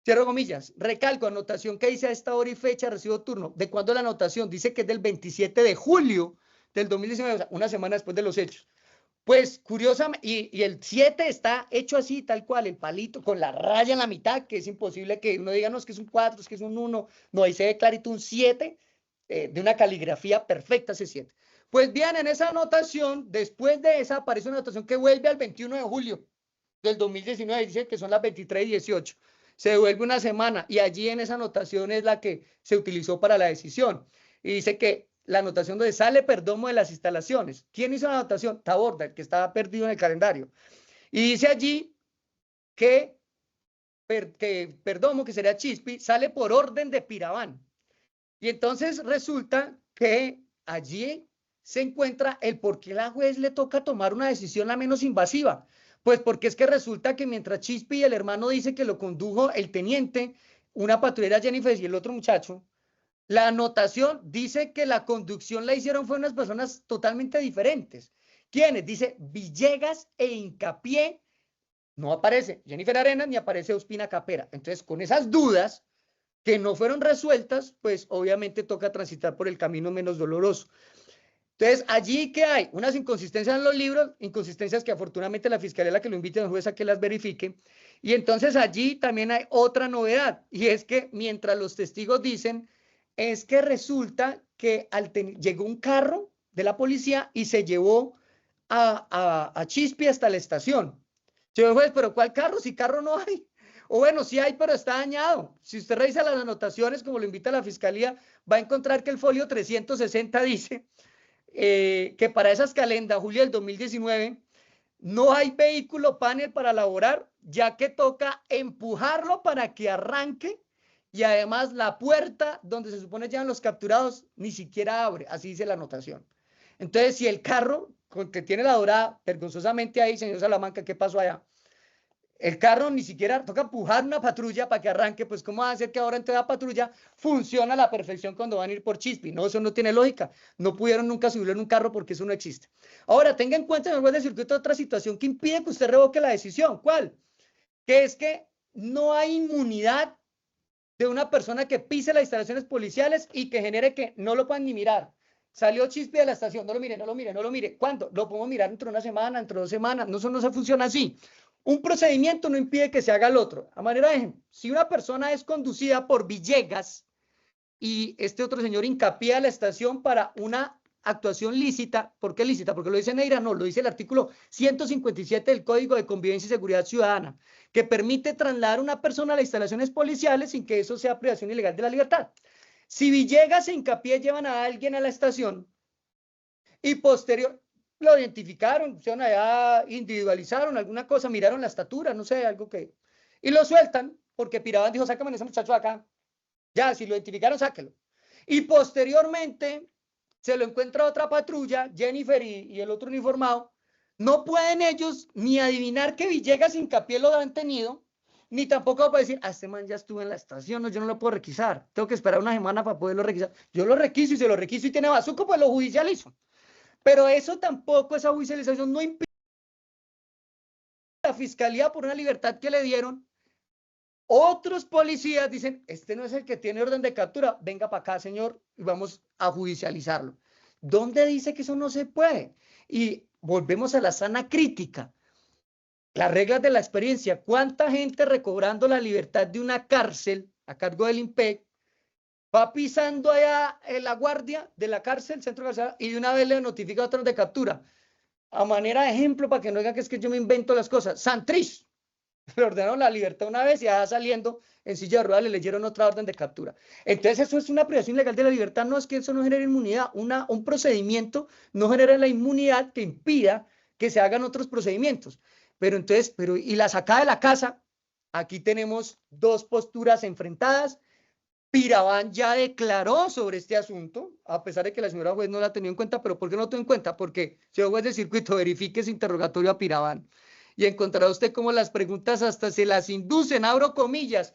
Cierro comillas. Recalco, anotación que dice a esta hora y fecha, recibo turno. ¿De cuándo la anotación? Dice que es del 27 de julio del 2019, o sea, una semana después de los hechos. Pues curiosamente, y el 7 está hecho así, tal cual, el palito con la raya en la mitad, que es imposible que uno diga, no, es que es un 4, es que es un 1, no, ahí se ve clarito un 7, de una caligrafía perfecta ese 7. Pues bien, en esa anotación, después de esa, aparece una anotación que vuelve al 21 de julio del 2019, dice que son las 23:18. Se devuelve una semana y allí en esa anotación es la que se utilizó para la decisión. Y dice que la anotación donde sale Perdomo de las instalaciones. ¿Quién hizo la anotación? Taborda, el que estaba perdido en el calendario. Y dice allí que Perdomo, que sería Chispi, sale por orden de Piraván. Y entonces resulta que allí se encuentra el por qué a la juez le toca tomar una decisión la menos invasiva. Pues porque es que resulta que mientras Chispi y el hermano dice que lo condujo el teniente, una patrullera Jennifer y el otro muchacho, la anotación dice que la conducción la hicieron fue unas personas totalmente diferentes. ¿Quiénes? Dice Villegas e Hincapié. No aparece Jennifer Arenas ni aparece Ospina Capera. Entonces, con esas dudas que no fueron resueltas, pues obviamente toca transitar por el camino menos doloroso. Entonces, allí que hay unas inconsistencias en los libros, inconsistencias que afortunadamente la Fiscalía es la que lo invite al juez a que las verifique. Y entonces allí también hay otra novedad, y es que mientras los testigos dicen, es que resulta que llegó un carro de la policía y se llevó a Chispi hasta la estación. Señor juez, ¿pero cuál carro? Si carro no hay. O bueno, sí hay, pero está dañado. Si usted revisa las anotaciones, como lo invita la Fiscalía, va a encontrar que el folio 360 dice que para esas calendas, julio del 2019, no hay vehículo panel para elaborar, ya que toca empujarlo para que arranque y además la puerta donde se supone llevan los capturados ni siquiera abre, así dice la anotación. Entonces, si el carro que tiene la dorada, vergonzosamente ahí, señor Salamanca, ¿qué pasó allá? El carro ni siquiera toca empujar una patrulla para que arranque, pues ¿cómo va a hacer que ahora en toda patrulla funciona a la perfección cuando van a ir por Chispi? No, eso no tiene lógica. No pudieron nunca subirlo en un carro porque eso no existe. Ahora, tenga en cuenta, señor juez de circuito, otra situación que impide que usted revoque la decisión. ¿Cuál? Que es que no hay inmunidad de una persona que pise las instalaciones policiales y que genere que no lo puedan ni mirar. Salió Chispi de la estación, no lo mire, no lo mire, no lo mire. ¿Cuándo? Lo podemos mirar dentro de una semana, dentro de 2 semanas. No, eso no se funciona así. Un procedimiento no impide que se haga el otro. A manera de ejemplo, si una persona es conducida por Villegas y este otro señor Hincapié a la estación para una actuación lícita, ¿por qué lícita? Porque lo dice Neira, no, lo dice el artículo 157 del Código de Convivencia y Seguridad Ciudadana, que permite trasladar a una persona a las instalaciones policiales sin que eso sea privación ilegal de la libertad. Si Villegas e Hincapié llevan a alguien a la estación y posterior lo identificaron, fueron allá, individualizaron alguna cosa, miraron la estatura, no sé, algo que... Y lo sueltan porque Piraván dijo, sácame a ese muchacho de acá. Ya, si lo identificaron, sáquelo. Y posteriormente se lo encuentra otra patrulla, Jennifer y el otro uniformado. No pueden ellos ni adivinar que Villegas Hincapié lo han tenido, ni tampoco pueden decir, este man ya estuvo en la estación, no, yo no lo puedo requisar. Tengo que esperar una semana para poderlo requisar. Yo lo requiso y se lo requiso y tiene bazuco, pues lo judicializo. Pero eso tampoco, esa judicialización no impide la Fiscalía por una libertad que le dieron. Otros policías dicen, este no es el que tiene orden de captura, venga para acá, señor, y vamos a judicializarlo. ¿Dónde dice que eso no se puede? Y volvemos a la sana crítica. Las reglas de la experiencia. ¿Cuánta gente recobrando la libertad de una cárcel a cargo del IMPEC va pisando allá en la guardia de la cárcel, centro carcelario, y de una vez le notifica a otros de captura? A manera de ejemplo, para que no digan que es que yo me invento las cosas. Santrich. Le ordenaron la libertad una vez y ya saliendo en silla de ruedas le leyeron otra orden de captura. Entonces eso es una privación ilegal de la libertad. No es que eso no genere inmunidad. Un procedimiento no genera la inmunidad que impida que se hagan otros procedimientos. Pero entonces, y la sacada de la casa, aquí tenemos dos posturas enfrentadas. Piraván ya declaró sobre este asunto, a pesar de que la señora juez no la ha tenido en cuenta. ¿Pero por qué no lo tuvo en cuenta? Porque, señor juez de circuito, verifique ese interrogatorio a Piraván y encontrará usted cómo las preguntas hasta se las inducen, abro comillas.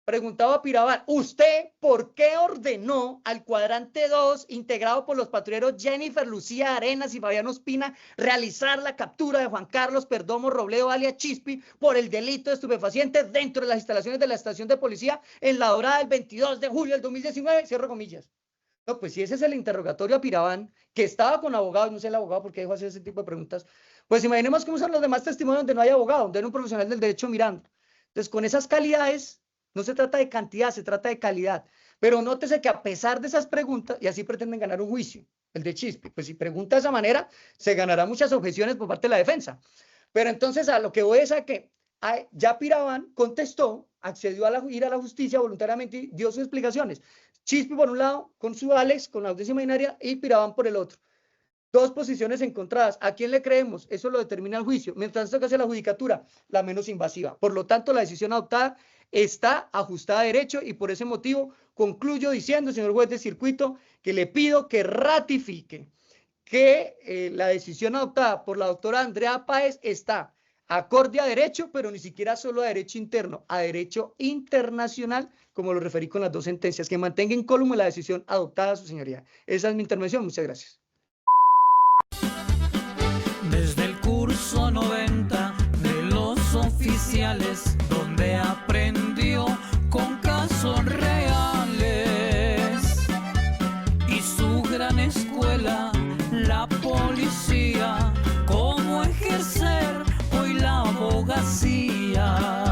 Preguntaba a Piraván, ¿usted por qué ordenó al cuadrante 2, integrado por los patrulleros Jennifer Lucía Arenas y Fabián Ospina, realizar la captura de Juan Carlos Perdomo Robledo alias Chispi por el delito de estupefacientes dentro de las instalaciones de la estación de policía en La Dorada el 22 de julio del 2019? Cierro comillas. No, pues si ese es el interrogatorio a Piraván, que estaba con abogados, no sé el abogado por qué dejó hacer ese tipo de preguntas, pues imaginemos cómo son los demás testimonios donde no hay abogado, donde hay un profesional del derecho mirando. Entonces, con esas calidades, no se trata de cantidad, se trata de calidad. Pero nótese que a pesar de esas preguntas, y así pretenden ganar un juicio, el de Chispi, pues si pregunta de esa manera, se ganará muchas objeciones por parte de la defensa. Pero entonces a lo que voy es a que ya Piraván contestó, accedió a ir a la justicia voluntariamente y dio sus explicaciones. Chispi por un lado, con su Alex, con la audiencia imaginaria, y Piraván por el otro. Dos posiciones encontradas. ¿A quién le creemos? Eso lo determina el juicio. Mientras tanto que hace la judicatura, la menos invasiva. Por lo tanto, la decisión adoptada está ajustada a derecho y por ese motivo concluyo diciendo, señor juez de circuito, que le pido que ratifique que la decisión adoptada por la doctora Andrea Páez está acorde a derecho, pero ni siquiera solo a derecho interno, a derecho internacional, como lo referí con las dos sentencias, que mantenga incólume la decisión adoptada, su señoría. Esa es mi intervención. Muchas gracias. Desde el curso 90 de los oficiales, donde aprendió con casos reales, y su gran escuela, la policía, cómo ejercer hoy la abogacía.